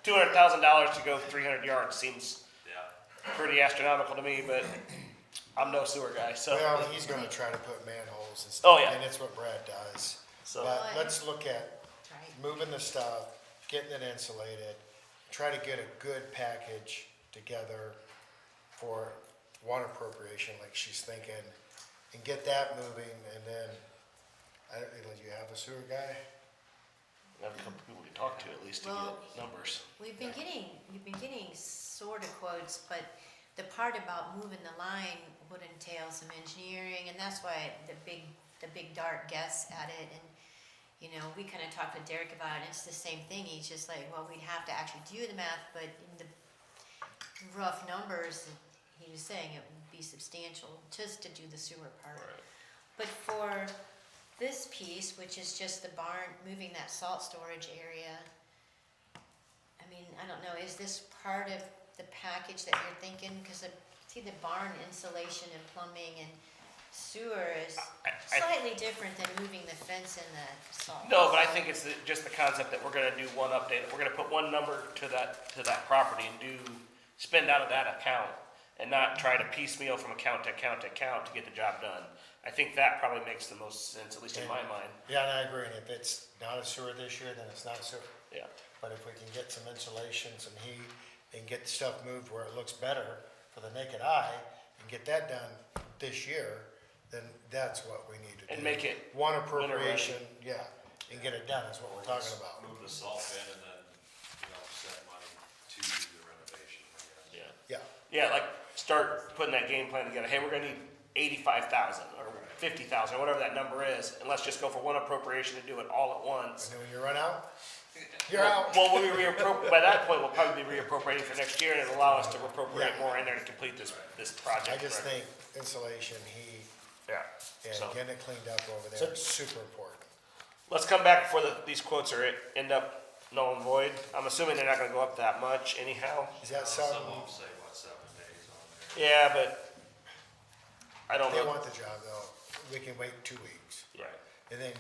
$200,000 to go 300 yards seems Yeah, pretty astronomical to me, but I'm no sewer guy, so. Well, he's gonna try to put manholes and Oh, stuff, yeah. and it's what Brad does. So- But let's look at Right. moving the stuff, getting it insulated, try to get a good package together for water appropriation like she's thinking, and get that moving, and then, do you have a sewer guy? We have a couple people to talk to at least to Well, get numbers. We've been getting sort of quotes, but the part about moving the line would entail some engineering, and that's why the big dart guess at it, and, we kind of talked with Derek about it, and it's the same thing, he's just like, well, we'd have to actually do the math, but in the rough numbers, he was saying it would be substantial just to do the sewer part. Right. But for this piece, which is just the barn, moving that salt storage area, I mean, I don't know, is this part of the package that you're thinking? Because see, the barn insulation and plumbing and sewer is slightly different than moving the fence and the salt. No, but I think it's just the concept that we're gonna do one update, we're gonna put one number to that property and spend out of that account and not try to piecemeal from account to account to account to get the job done. I think that probably makes the most sense, at least in my mind. Yeah, and I agree, and if it's not a sewer this year, then it's not sewer. Yeah. But if we can get some insulation, some heat, and get the stuff moved where it looks better for the naked eye, and get that done this year, then that's what we need to do. And make it One winter ready. appropriation, yeah, and get it done is what we're talking about. move the salt bin and then, set money to the renovation, I guess. Yeah. Yeah, Yeah, like, start putting that game plan together, hey, we're gonna need 85,000 or 50,000, or whatever that number is, and let's just go for one appropriation to do it all at once. and then when you run out, you're out. Well, by that point, we'll probably be reappropriating for next year, and it'll allow us to appropriate Yeah. more in there to complete this project. I just Right. think insulation, heat, Yeah, and so, getting it cleaned up over So- there is super important. let's come back before these quotes end up null and void. I'm assuming they're not gonna go up that much anyhow. Is that Some of something, them say, 7 days on there? Yeah, but I don't they know. want the job though, we can wait 2 weeks. Right. And then,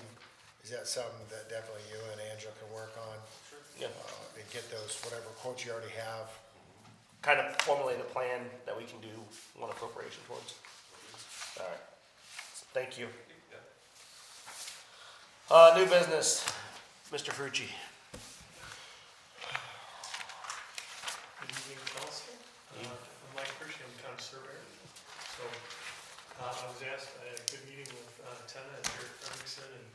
is that something that definitely you and Angela can work on? Yeah. And get those, whatever quotes you already have? Kind of formulate a plan that we can do one appropriation towards. All right. Thank you. New business, Mr. Frucci. Good evening, council. I'm Mike Hershey, I'm county surveyor. So, I was asked, I had a good meeting with Tenna and Eric Frederickson and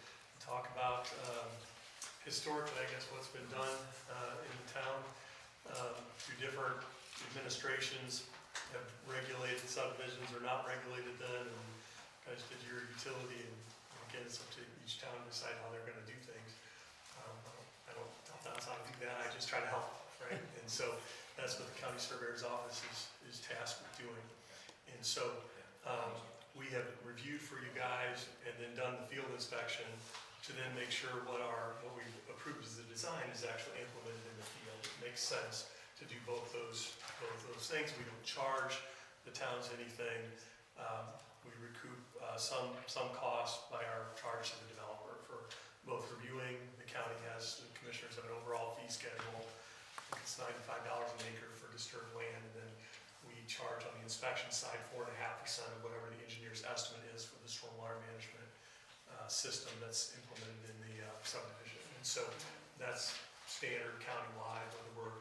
talk about historically, I guess, what's been done in the town through different administrations have regulated subdivisions or not regulated them, and you guys did your utility, and again, it's up to each town to decide how they're gonna do things. I don't tell towns how to do that, I just try to help, right? And so that's what the county surveyor's office is tasked with doing. And so we have reviewed for you guys and then done the field inspection to then make sure what we approved design is actually implemented in the field. It makes sense to do both those things. We don't charge the towns anything. We recoup some cost by our charge to the developer for both reviewing. The county has, the commissioners have an overall fee schedule. I think it's $95 an acre for disturbed land, and then we charge on the inspection side 4.5% of whatever the engineer's estimate is for the stormwater management system that's implemented in the subdivision. And so that's standard countywide, whether we're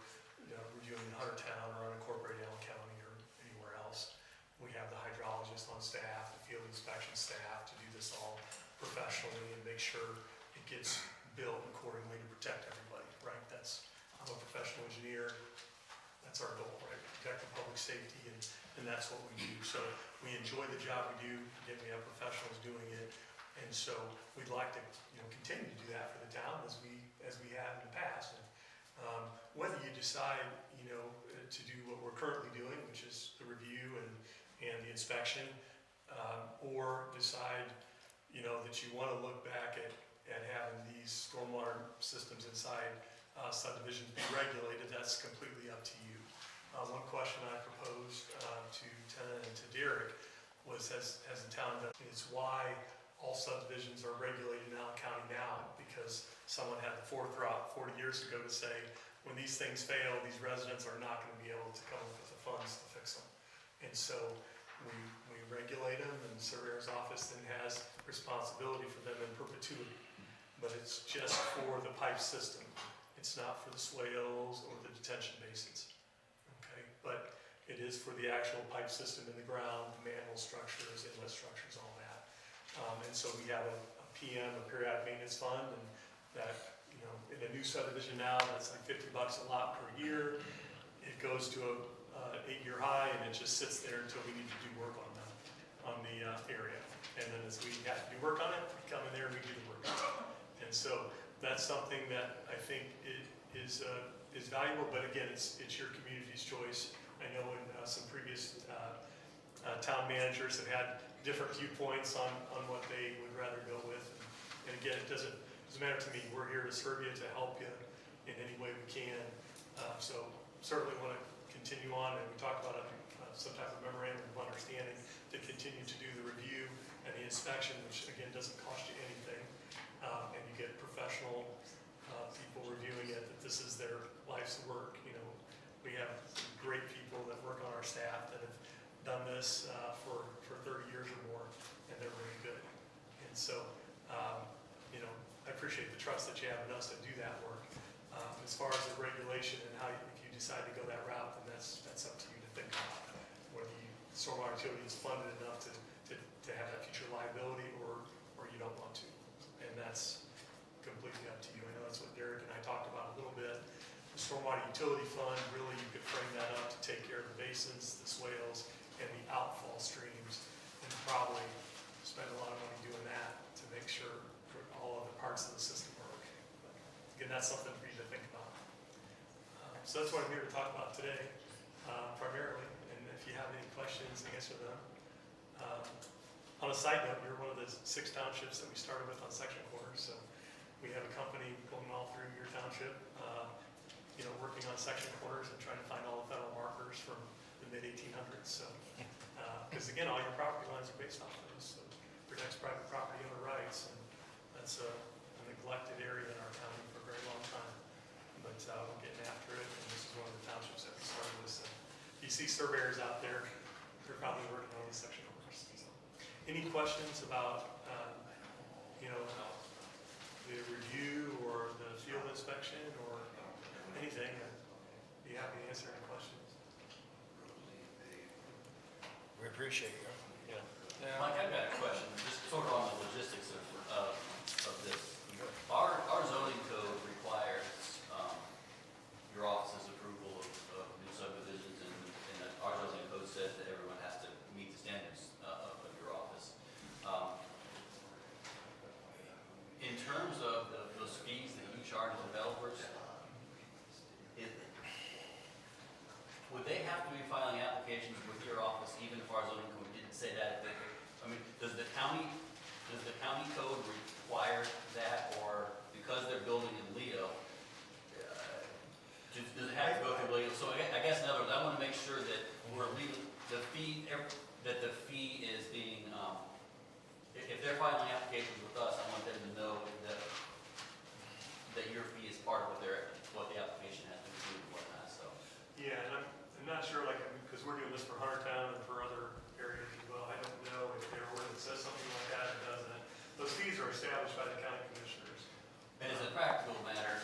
reviewing in Huntertown or unincorporated Allen County or anywhere else. We have the hydrologist on staff, the field inspection staff to do this all professionally and make sure it gets built accordingly to protect everybody, right? I'm a professional engineer. That's our goal, right? Protect the public safety, and that's what we do. So we enjoy the job we do. Again, we have professionals doing it. And so we'd like to, continue to do that for the town as we have in the past. And whether you decide, to do what we're currently doing, which is the review and the inspection, or decide, that you want to look back at having these stormwater systems inside subdivisions be regulated, that's completely up to you. One question I proposed to Tina and to Derek was, has the town done, is why all subdivisions are regulated in Allen County now, because someone had the forethought 40 years ago to say, when these things fail, these residents are not going to be able to come up with the funds to fix them. And so we regulate them, and the surveyor's office then has responsibility for them in perpetuity. But it's just for the pipe system. It's not for the swales or the detention basins. Okay, but it is for the actual pipe system in the ground, the manhole structures, inlet structures, all that. And so we have a PM, a periodic maintenance fund, and that, in a new subdivision now, that's like $50 a lot per year. It goes to a 8-year high, and it just sits there until we need to do work on the area. And then as we have to do work on it, we come in there and we do the work on it. And so that's something that I think is valuable, but again, it's your community's choice. I know in some previous town managers have had different viewpoints on what they would rather go with. And again, it doesn't matter to me. We're here to serve you, to help you in any way we can. So certainly want to continue on, and we talked about some type of memorandum of understanding to continue to do the review and the inspection, which again doesn't cost you anything. And you get professional people reviewing it, that this is their life's work. We have great people that work on our staff that have done this for 30 years or more, and they're really good. And so, I appreciate the trust that you have in us to do that work. As far as the regulation and how, if you decide to go that route, then that's up to you to think about. Whether stormwater utility is funded enough to have that future liability, or you don't want to. And that's completely up to you. I know that's what Derek and I talked about a little bit. The stormwater utility fund, really you could frame that up to take care of the basins, the swales, and the outfall streams, and probably spend a lot of money doing that to make sure all other parts of the system are okay. But again, that's something for you to think about. So that's what I'm here to talk about today, primarily. And if you have any questions, answer them. On a side note, you're one of the 6 townships that we started with on section corners. So we have a company going all through your township, working on section corners and trying to find all the federal markers from the mid-1800s. So, because again, all your property lines are based off of those. So protects private property owner rights, and that's a neglected area in our county for a very long time. But we're getting after it, and this is one of the townships that we started with. So if you see surveyors out there, they're probably working on these section corners. So, any questions about, the review or the field inspection or anything? I'd be happy to answer any questions. We appreciate you. Yeah. Mike, I've got a question, just sort of on the logistics of this. Our zoning code requires your office's approval of new subdivisions, and our zoning code says that everyone has to meet the standards of your office. In terms of those fees that you charge developers, would they have to be filing applications with your office even if our zoning code didn't say that? Does the county that your fee is part of what the application has to include and whatnot, so. Yeah, and I'm not sure, like, because we're doing this for Huntertown and for other areas as well. I don't know if their ordinance says something like that or doesn't. Those fees are established by the county commissioners. And as a practical matter,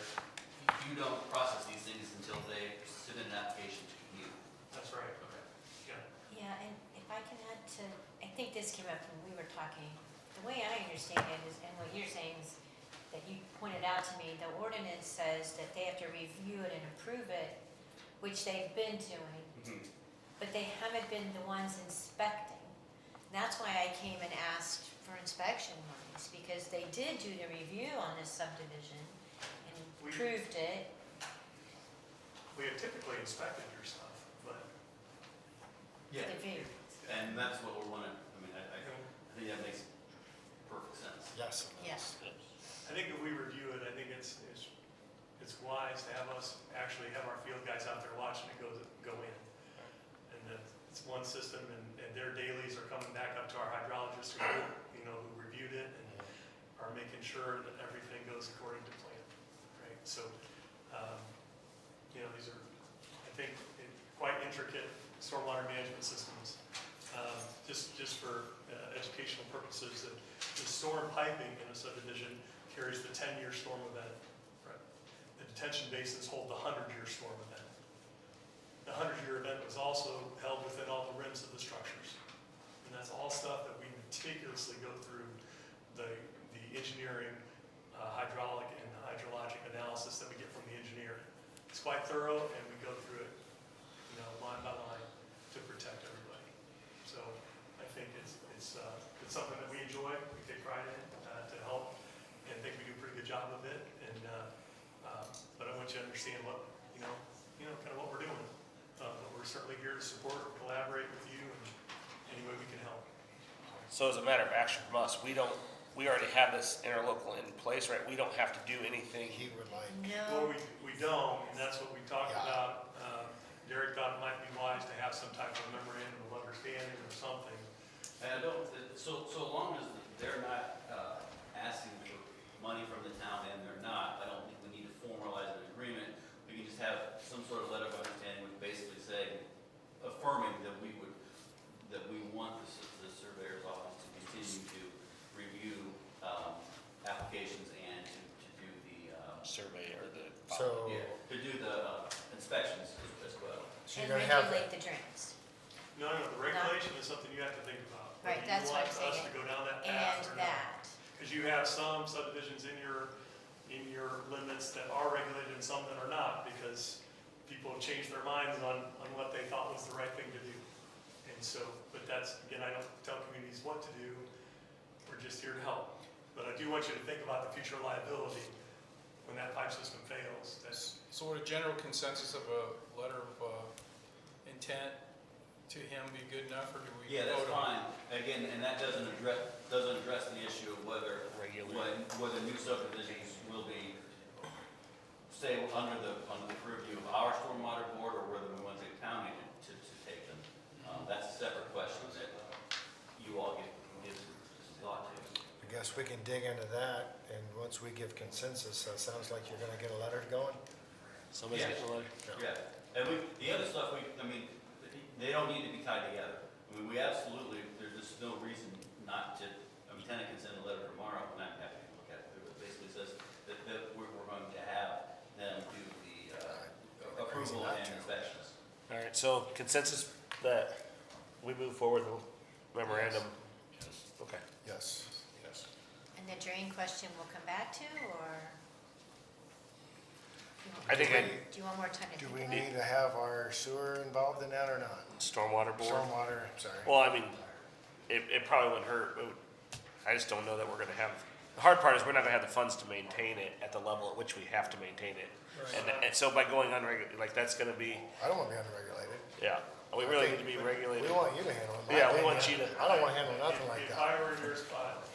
you don't process these things until they submit an application to you. That's right. Okay. Yeah. Yeah, and if I can add to, I think this came up when we were talking. The way I understand it is, and what you're saying is, that you pointed out to me, the ordinance says that they have to review it and approve it, which they've been doing, but they haven't been the ones inspecting. And that's why I came and asked for inspection monies, because they did do the review on this subdivision and approved it. We have typically inspected your stuff, but Yeah, The view. and that's what we're wanting, I mean, I think that makes perfect sense. Yes. Yes. I think if we review it, I think it's wise to have us actually have our field guys out there watching it go in. And that it's one system and their dailies are coming back up to our hydrologists who, who reviewed it and are making sure that everything goes according to plan, right? So, these are, I think, quite intricate stormwater management systems. Just for educational purposes, the storm piping in a subdivision carries the 10-year storm event. Right? The detention basins hold the 100-year storm event. The 100-year event was also held within all the rims of the structures. And that's all stuff that we meticulously go through the engineering, hydraulic and hydrologic analysis that we get from the engineer. It's quite thorough, and we go through it, line by line to protect everybody. So I think it's something that we enjoy, we take pride in, to help, and think we do a pretty good job of it. And but I want you to understand what kind of what we're doing. But we're certainly here to support, collaborate with you, and any way we can help. So as a matter of action from us, we already have this interlocal in place, right? We don't have to do anything. He would like, Well, No, we don't, and that's what we talked Yeah. about. Derek thought it might be wise to have some type of memorandum of understanding or something. And I don't, so long as they're not asking for money from the town and they're not, I don't think we need to formalize an agreement. We can just have some sort of letter of understanding, which basically say, affirming that we want the surveyor's office to continue to review applications and to do the, Survey or the. so, to do the inspections as well. so and you're gonna have, regulate the drains. No, the regulation is something you have to think about. Right, that's what I'm Whether you want us saying. to go down that And path or not. that, Because you have some subdivisions in your limits that are regulated and some that are not, because people have changed their minds on what they thought was the right thing to do. And so, but that's, again, I don't tell communities what to do, we're just here to help. But I do want you to think about the future liability when that pipe system fails. So would a general consensus of a letter of intent to him be good enough, or do we? Yeah, that's vote on it? fine. Again, and that doesn't address the issue of whether new subdivisions will be, stay under the purview of our stormwater board, or whether we want the county to take them. That's a separate question that you all give some thought to. I guess we can dig into that, and once we give consensus, it sounds like you're gonna get a letter going? Somebody's Yeah. getting a letter. Yeah, and the other stuff, they don't need to be tied together. We absolutely, there's just no reason not to, Tenant can send a letter tomorrow, and I'm happy to look at it. It basically says that we're going to have them do the approval and inspections. All right, so consensus that we move forward with memorandum. Okay. Yes. and the drain question we'll come back to, or? I think Do you want more time to Do think we about it? need to have our sewer involved in that or not? Stormwater board. Stormwater, sorry. Well, I mean, it probably wouldn't hurt. I just don't know that we're gonna have, the hard part is we're not gonna have the funds to maintain it at the level at which we have to maintain it. And so by going unregulated, like, that's gonna be, I don't wanna be unregulated. yeah, we really need to be regulated. We want you to handle it. Yeah, we want you to- I don't wanna handle nothing like If that. I were in your spot,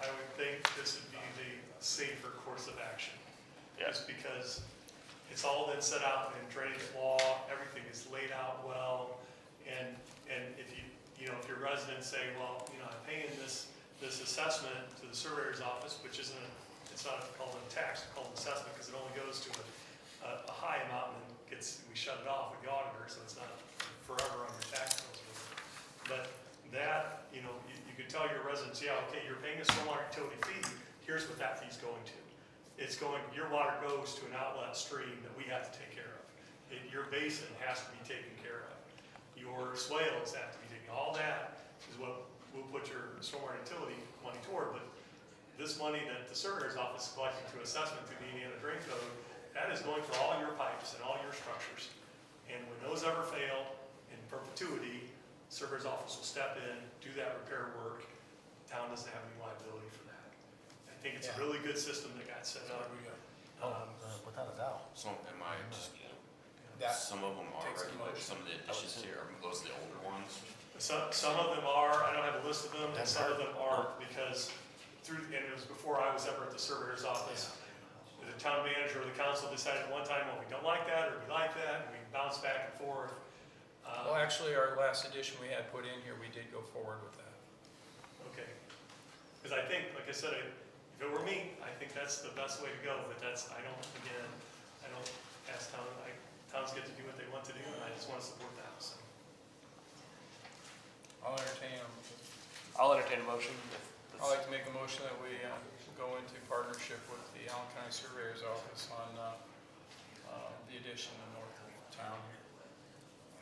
I would think this would be the safer course of action. Yeah. Just because it's all been set out in drainage law, everything is laid out well, and if if your residents say, well, I'm paying this assessment to the surveyor's office, which isn't, it's not called a tax, it's called a assessment because it only goes to a high amount and then we shut it off with the auditor, so it's not forever on your tax bills. But that, you could tell your residents, yeah, okay, you're paying a stormwater utility fee, here's what that fee's going to. Your water goes to an outlet stream that we have to take care of. Your basin has to be taken care of. Your swales have to be taken, all that is what we'll put your stormwater utility money toward, but this money that the surveyor's office is collecting through assessment through the Indiana Drain Code, that is going for all your pipes and all your structures. And when those ever fail in perpetuity, the surveyor's office will step in, do that repair work. Town doesn't have any liability for that. I think it's a really good system that got set up. Without a doubt. Some, am I just, some of them are regulated, some of the additions here, are those the older ones? Some of them are, I don't have a list of them, and some of them aren't because and it was before I was ever at the surveyor's office. The town manager or the council decided at one time, well, we don't like that, or we like that, and we bounced back and forth. Well, actually, our last edition we had put in here, we did go forward with that. Okay. Because I think, like I said, if it were me, I think that's the best way to go, but I don't ask towns get to do what they want to do, and I just want to support that, so. I'll entertain a motion. I'd like to make a motion that we go into partnership with the Allen County Surveyor's Office on the addition in north of town.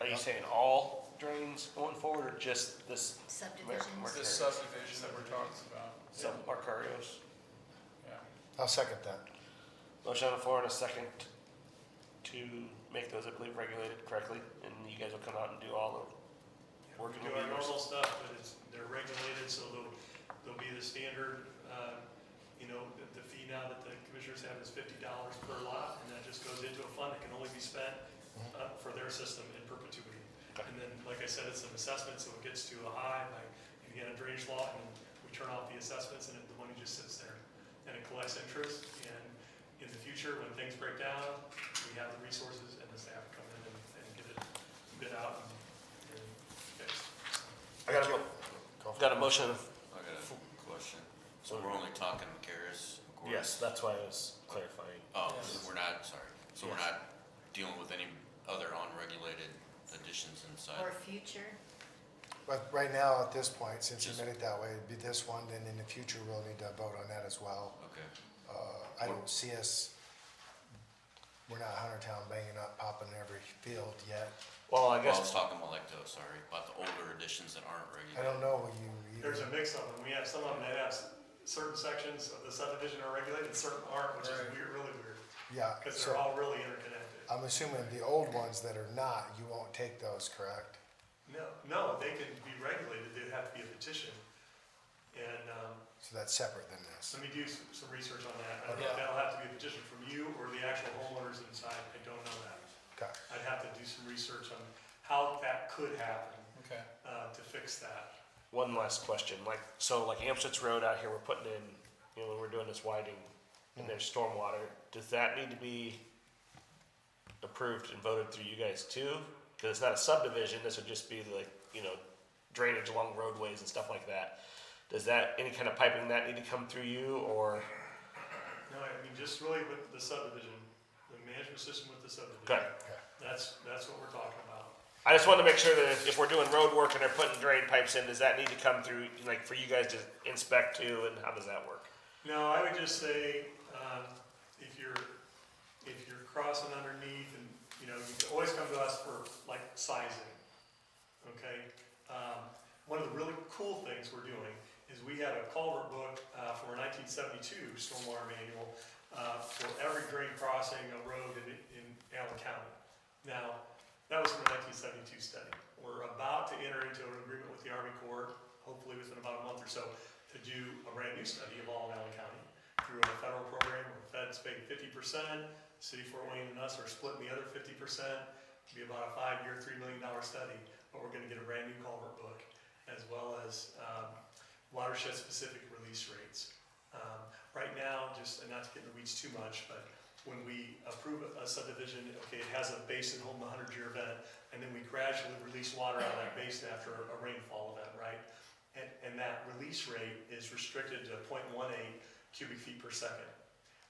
Are you saying all drains going forward, or just this? Subdivisions. This subdivision that we're talking about. Some Marcarios. Yeah. I'll second that. Motion on the floor and a second to make those, I believe, regulated correctly, and you guys will come out and do all the work. We do our normal stuff, but they're regulated, so they'll be the standard, the fee now that the commissioners have is $50 per lot, and that just goes into a fund that can only be spent for their system in perpetuity. And then, like I said, it's an assessment, so it gets to a high by Indiana drainage law, and we turn off the assessments, and the money just sits there. And it collects interest, and in the future, when things break down, we have the resources and the staff come in and get it bid out and fixed. I got a motion. I got a question. So we're only talking Caris, of course? Yes, that's why I was clarifying. Oh, so we're not, sorry. So we're not dealing with any other unregulated additions inside? Or future. But right now, at this point, since you Just- made it that way, it'd be this one, then in the future, we'll need to vote on that as well. Okay. I don't see us, we're not Huntertown banging up, popping every field yet. Well, I Well, I guess, was talking about about the older additions that aren't I regulated. don't know you There's a either. mix of them. We have some of them that have certain sections of the subdivision are regulated, certain aren't, which is Right. weird, really weird, Yeah, because so they're all really interconnected. I'm assuming the old ones that are not, you won't take those, correct? No, they can be regulated, they'd have to be a petition. And, So that's separate than this. let me do some research on that. I don't know Okay. if that'll have to be a petition from you or the actual homeowners inside, I don't know that. Okay. I'd have to do some research on how that could happen, Okay. to fix that. one last question, like Amsterd's Road out here, we're putting in, when we're doing this widening, and there's stormwater, does that need to be approved and voted through you guys too? Because it's not a subdivision, this would just be like, drainage along roadways and stuff like that. Does any kind of piping that need to come through you, or? No, I mean, just really with the subdivision, the management system with the subdivision. Okay. That's what we're talking about. I just wanted to make sure that if we're doing road work and they're putting drain pipes in, does that need to come through, like, for you guys to inspect too, and how does that work? No, I would just say, if you're crossing underneath and, you can always come to us for like sizing, okay? One of the really cool things we're doing is we have a culvert book from our 1972 stormwater manual for every drain crossing a road in Allen County. Now, that was from the 1972 study. We're about to enter into an agreement with the Army Corps, hopefully within about a month or so, to do a brand new study of all in Allen County through a federal program where the Fed's paying 50%, City of Fort Wayne and us are splitting the other 50%. It'll be about a 5-year, $3 million study, but we're gonna get a brand new culvert book, as well as watershed-specific release rates. Right now, and not to get in the weeds too much, but when we approve a subdivision, okay, it has a basin holding the 100-year event, and then we gradually release water out of that basin after a rainfall event, right? And that release rate is restricted to 0.18 cubic feet per second.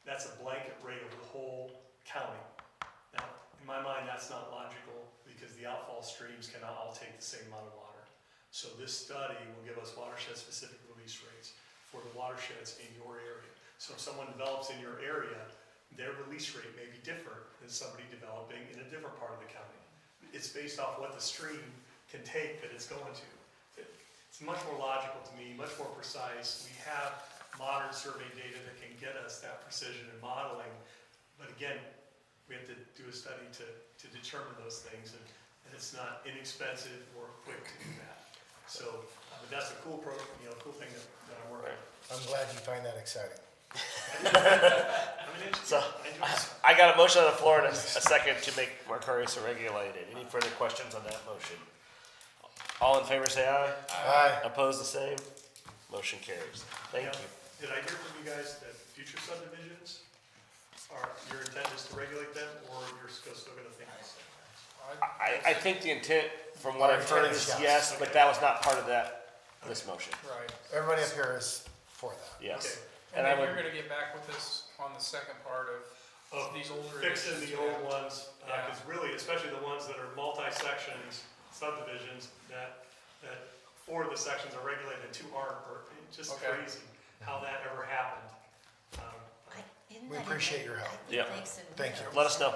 that's a blanket rate of the whole county. Now, in my mind, that's not logical, because the outfall streams cannot all take the same amount of water. So this study will give us watershed-specific release rates for the watersheds in your area. So if someone develops in your area, their release rate may be different than somebody developing in a different part of the county. It's based off what the stream can take that it's going to. It's much more logical to me, much more precise. We have modern survey data that can get us that precision and modeling. But again, we have to do a study to determine those things, and it's not inexpensive or quick to do that. So, but that's a cool cool thing that I'm working on. I'm glad you find that exciting. I mean, So, I enjoy it. I got a motion on the floor and a second to make Mercurius regulated. Any further questions on that motion? All in favor say aye. Aye. Opposed, the same. Motion carries. Thank Now, you. Did I hear from you guys that future subdivisions are, your intent is to regulate them, or you're still gonna think? I think the intent, from what I've heard, is yes, but that was not part of this motion. Right. Everybody up here is for that. Yes. And And I then would, you're gonna get back with us on the second part of these older. Fixing editions, the old ones, Yeah. because really, especially the ones that are multi-sections subdivisions, that 4 of the sections are regulated and 2 aren't, or it's just Okay. crazy how that ever happened. Isn't We that appreciate even- your help. I think Yeah. Lakeson Thank you. knows. let us know.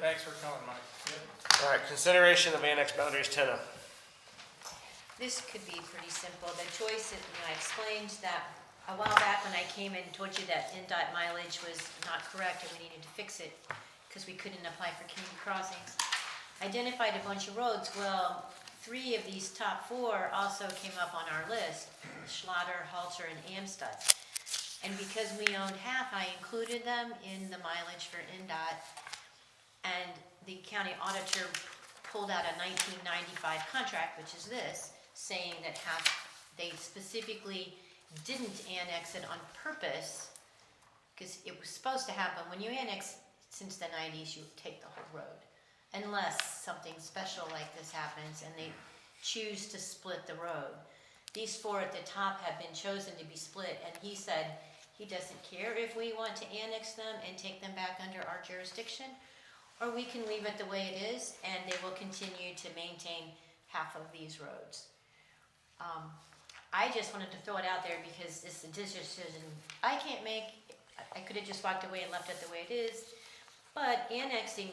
Thanks for coming, Mike. All right, consideration of annex boundaries, Tenna. This could be pretty simple. The choice, I explained that a while back when I came and told you that NDOT mileage was not correct and we needed to fix it because we couldn't apply for community crossings. Identified a bunch of roads. Well, 3 of these top 4 also came up on our list, Schlatter, Halter, and Amstutz. And because we owned half, I included them in the mileage for NDOT. And the county auditor pulled out a 1995 contract, which is this, saying that they specifically didn't annex it on purpose, because it was supposed to happen, when you annex since the 90s, you take the whole road. Unless something special like this happens and they choose to split the road. These 4 at the top have been chosen to be split, and he said he doesn't care if we want to annex them and take them back under our jurisdiction, or we can leave it the way it is, and they will continue to maintain half of these roads. I just wanted to throw it out there because it's a decision I can't make. I could have just walked away and left it the way it is, but annexing,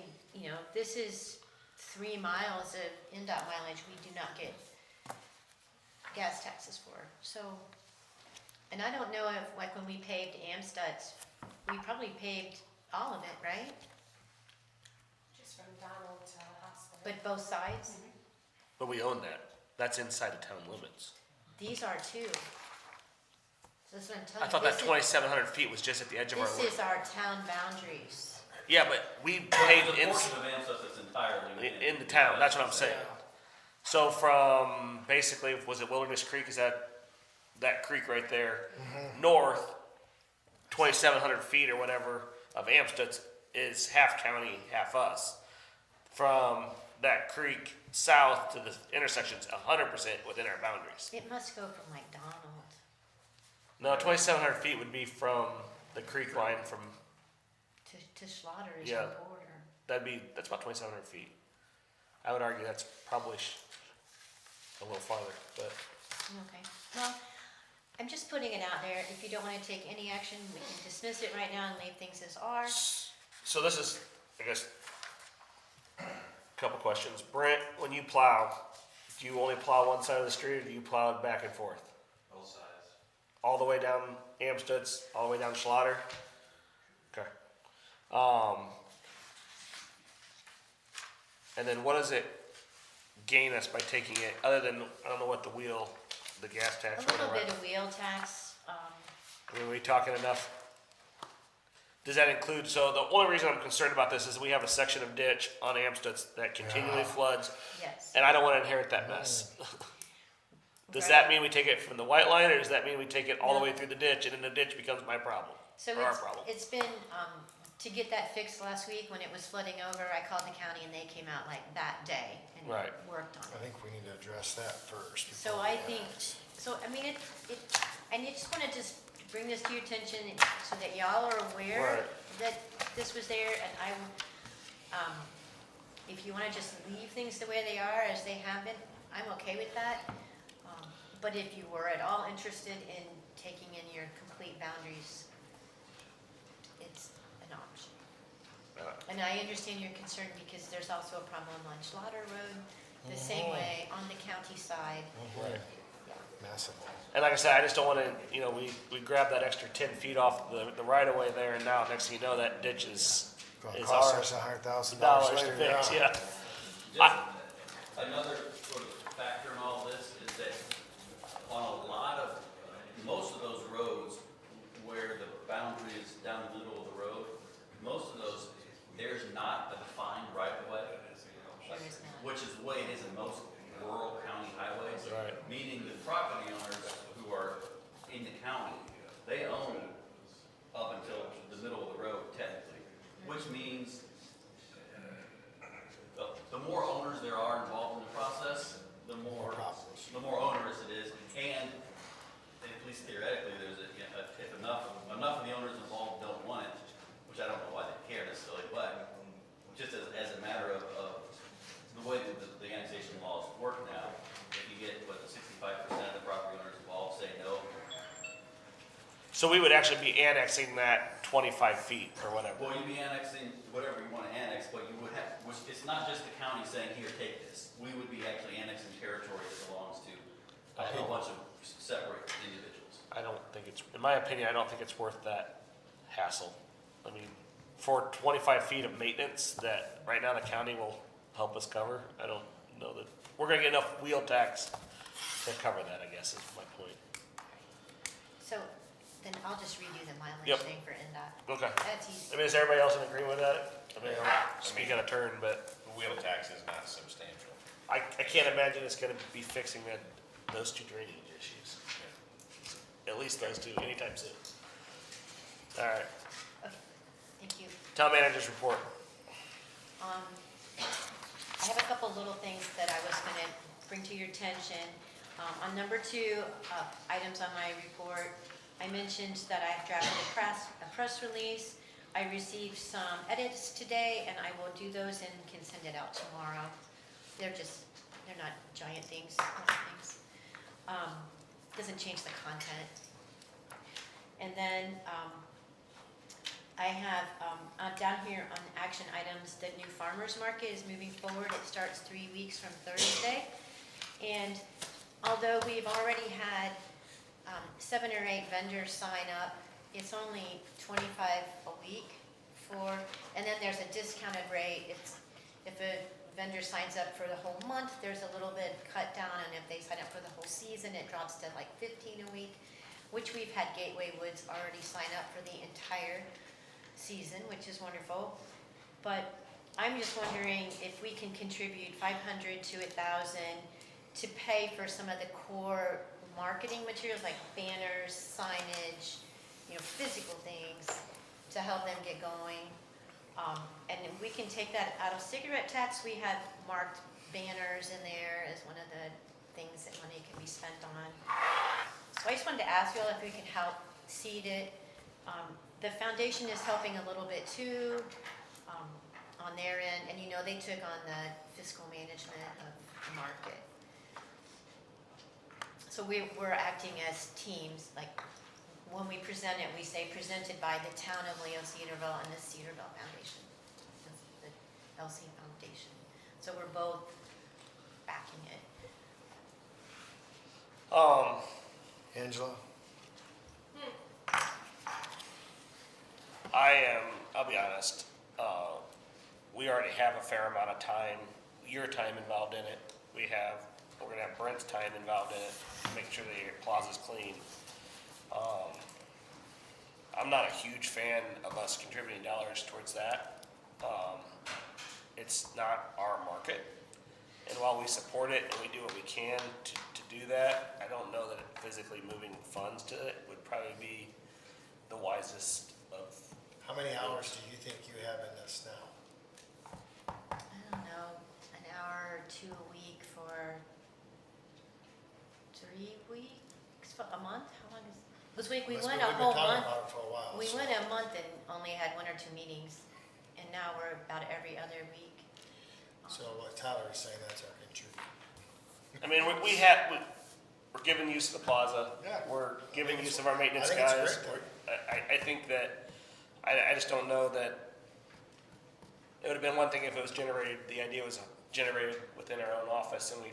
this is 3 miles of NDOT mileage we do not get gas taxes for. So, and I don't know if, like when we paved Amstutz, we probably paved all of it, right? Just from Donald to Hospital. But both sides? But we own that. That's inside the town limits. These are too. So this is what I'm telling I you. thought that This is- 2,700 feet was just at the edge of our This limit. is our town boundaries. Yeah, but we There's paved a portion of Amstutz that's entirely within. in the town, that's what I'm saying. So from, basically, was it Wilderness Creek, is that creek right there? North, 2,700 feet or whatever of Amstutz is half county, half us. From that creek south to the intersection's 100% within our boundaries. It must go from like Donald No, 2,700 feet would be from the creek line from, to Schlatter is Yeah. the border. that's about 2,700 feet. I would argue that's probably a little farther, but. Okay, well, I'm just putting it out there. If you don't want to take any action, we can dismiss it right now and leave things as are. So this is, I guess, a couple questions. Brent, when you plow, do you only plow one side of the street or do you plow it back and forth? Both sides. All the way down Amstutz, all the way down Schlatter? Okay. And then what does it gain us by taking it, other than, I don't know what the gas A tax or little whatever? bit of wheel tax, I mean, are we talking enough? Does that include, so the only reason I'm concerned about this is we have a section of ditch on Amstutz that continually floods, yes. and I don't wanna inherit that mess. Does that mean we take it from the white line, or does that mean we take it all the way through the ditch, and then the ditch becomes my problem? So Or our problem? it's been, to get that fixed last week when it was flooding over, I called the county and they came out like that day and Right. worked on I it. think we need to address that first. So before I we think, annex. and I just wanna just bring this to your attention so that y'all are aware. Right. that this was there, and I, if you wanna just leave things the way they are, as they have been, I'm okay with that. But if you were at all interested in taking in your complete boundaries, it's an option. And I understand your concern because there's also a problem on Slaughter Road, the same way on the county side. Right. Yeah. Massive. And like I said, I just don't wanna, you know, we grabbed that extra 10 feet off the right of way there, and now next thing you know, that ditch is Gonna It's cost ours. us $100,000 dollars to later. fix, yeah. Just another sort of factor in all this is that on a lot of, most of those roads where the boundary is down the middle of the road, most of those, there's not a defined right of way. There is not. Which is the way it is in most rural county highways. Right. Meaning the property owners who are in the county, they own up until the middle of the road technically. Which means the more owners there are involved in the process, the more onerous it is. And at least theoretically, there's if enough of the owners involved don't want it, which I don't know why they care necessarily, but just as a matter of the way that the annexation laws work now, if you get, 65% of the property owners involved say no. So we would actually be annexing that 25 feet or whatever. Well, you'd be annexing whatever you want to annex, but you would have, it's not just the county saying, here, take this. We would be actually annexing territory that belongs to a whole bunch of separate individuals. I don't think it's, in my opinion, I don't think it's worth that hassle. I mean, for 25 feet of maintenance that right now the county will help us cover, I don't know that, we're gonna get enough wheel tax to cover that, I guess is my point. So then I'll just redo the mileage Yep. thing for NDOT. Okay. That's easy. I mean, is everybody else in agreement with that? I mean, I don't speak out of turn, but The wheel tax is not substantial. I can't imagine it's gonna be fixing those two drainage issues. At least those two, anytime soon. All right, Okay, thank you. town manager's report. I have a couple little things that I was gonna bring to your attention. On number 2, items on my report, I mentioned that I've drafted a press release. I received some edits today, and I will do those and can send it out tomorrow. They're not giant things, little things. Doesn't change the content. And then, I have, down here on action items, the new farmer's market is moving forward. It starts 3 weeks from Thursday. And although we've already had 7 or 8 vendors sign up, it's only $25 a week and then there's a discounted rate. If a vendor signs up for the whole month, there's a little bit cut down, and if they sign up for the whole season, it drops to like $15 a week, which we've had Gateway Woods already sign up for the entire season, which is wonderful. But I'm just wondering if we can contribute $500 to $1,000 to pay for some of the core marketing materials like banners, signage, physical things to help them get going. And we can take that out of cigarette tax. We have marked banners in there as one of the things that money can be spent on. So I just wanted to ask you all if we can help seed it. The foundation is helping a little bit too, on their end, and they took on the fiscal management of the market. So we're acting as teams, like when we present it, we say presented by the town of Leo Cedarville and the Cedarville Foundation, the LC Foundation. So we're both backing it. Angela? I'll be honest, we already have a fair amount of time, your time involved in it. We're gonna have Brent's time involved in it, make sure the plaza's clean. I'm not a huge fan of us contributing dollars towards that. It's not our market. And while we support it and we do what we can to do that, I don't know that physically moving funds to it would probably be the wisest of. How many hours do you think you have in this now? I don't know, an hour or 2 a week for 3 weeks, a month? How long is? Because we We've went been a whole talking month, about it for a while. we so- went a month and only had 1 or 2 meetings, and now we're about every other week. So what Tyler is saying, that's our contribute. I mean, we're giving use of the plaza. Yeah. We're giving use of our maintenance I think it's guys. great, I think that, I just don't know that, it would have been one thing if it was generated, the idea was generated within our own office and we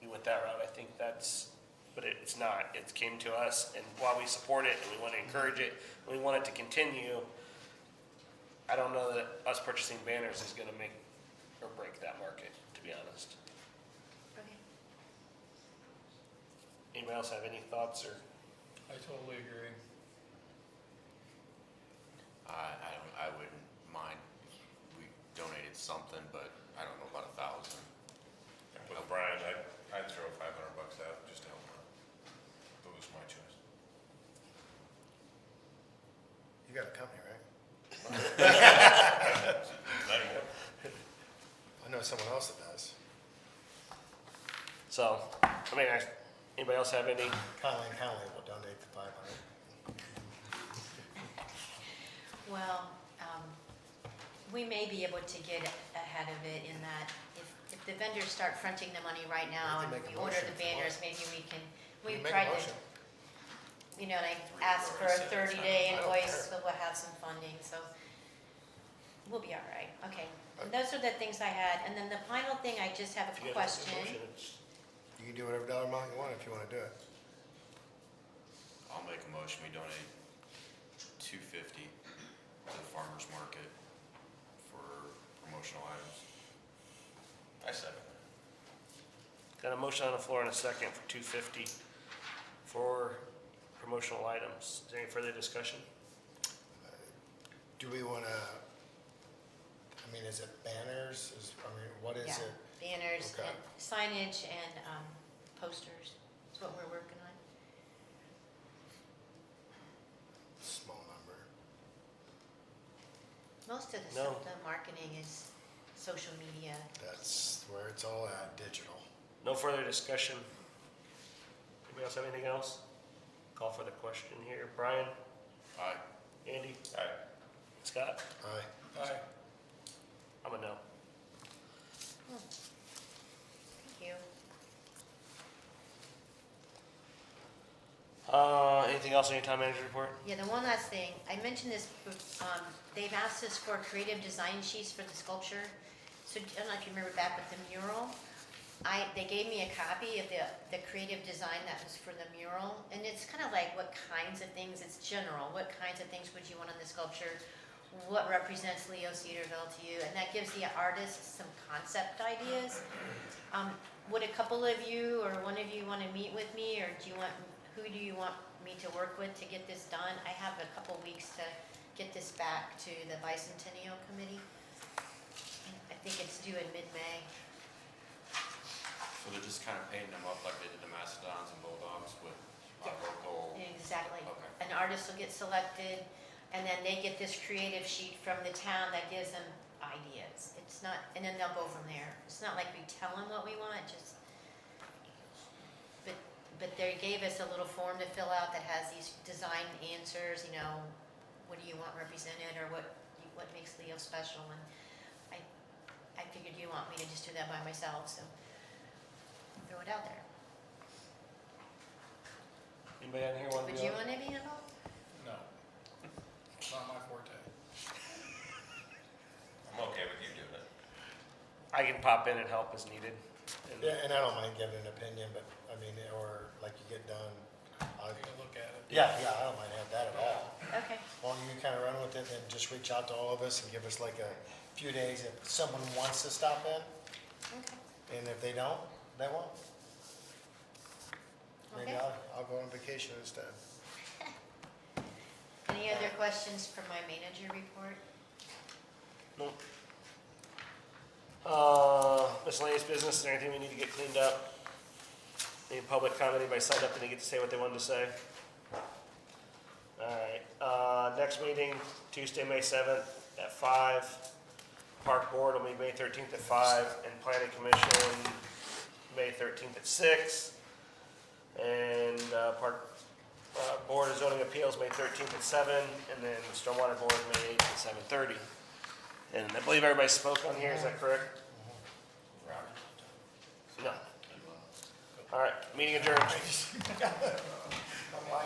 went that route. I think that's, but it's not. It came to us, and while we support it and we want to encourage it, we want it to continue, I don't know that us purchasing banners is gonna make or break that market, to be honest. Okay. Anybody else have any thoughts or? I totally agree. I wouldn't mind, we donated something, but I don't know about 1,000. With Brian, I'd throw $500 out just to help him out. That was my choice. You got a company, right? Not anymore. I know someone else that does. So, I mean, anybody else have any? Conley will donate the 500. Well, we may be able to get ahead of it in that if the vendors start fronting the money right now We and can make a we order motion the if you banners, want. maybe we've Make a tried to, motion. you know, and I asked for a 30-day invoice, so we'll have some funding, so we'll be all right, okay. And those are the things I had, and then the final thing, I just have If a you guys question. have a motion, it's- You can do whatever dollar amount you want if you want to do it. I'll make a motion, we donate $250 to the farmer's market for promotional items. I second Got a motion on the floor and a second for $250 for promotional items. Is there any further discussion? Do we want to, I mean, is it banners? What is Yeah, it? banners Okay. and signage and posters, that's what we're working on. Small number. Most of the No. stuff, the marketing is social media. That's where it's all at, digital. No further discussion. Anybody else have anything else? Call for the question here. Brian? Aye. Andy? it. Aye. Scott? Aye. Aye. I'm a no. Thank you. Anything else on your town manager report? Yeah, the one last thing, I mentioned this, they've asked us for creative design sheets for the sculpture. So I don't know if you remember back with the mural, they gave me a copy of the creative design that was for the mural. And it's kind of like what kinds of things, it's general, what kinds of things would you want on the sculpture? What represents Leo Cedarville to you? And that gives the artist some concept ideas. Would a couple of you or one of you want to meet with me, or who do you want me to work with to get this done? I have a couple weeks to get this back to the Bicentennial Committee. I think it's due in mid-May. So they're just kind of painting them up like they did the Mastodons and Bulldogs with local. Exactly. Okay. An artist will get selected, and then they get this creative sheet from the town that gives them ideas. It's not, and then they'll go from there. It's not like we tell them what we want, just, but they gave us a little form to fill out that has these design answers, you know, what do you want represented, or what makes Leo special, and I figured you want me to just do that by myself, so throw it out there. Anybody out here want to Would be you on? want to be involved? No. Not my forte. I'm okay with you doing it. I can pop in and help as needed. And- Yeah, and I don't mind giving an opinion, but I mean, or like you get done. Take a look at it. Yeah, I don't mind have that at all. Okay. Well, you kind of run with it and just reach out to all of us and give us like a few days if someone wants to stop in. Okay. And if they don't, they won't. Maybe Okay. I'll go on vacation instead. Any other questions for my manager report? Nope. Miscellaneous business, is there anything we need to get cleaned up? Any public comment, anybody signed up, did they get to say what they wanted to say? Alright, next meeting, Tuesday, May 7th at 5. Park Board will be May 13th at 5, and Planning Commission, May 13th at 6. And, Park Board of Zoning Appeals, May 13th at 7, and then Stormwater Board, May 8th at 7:30. And I believe everybody spoke on here, is that correct? No. All right, meeting adjourned.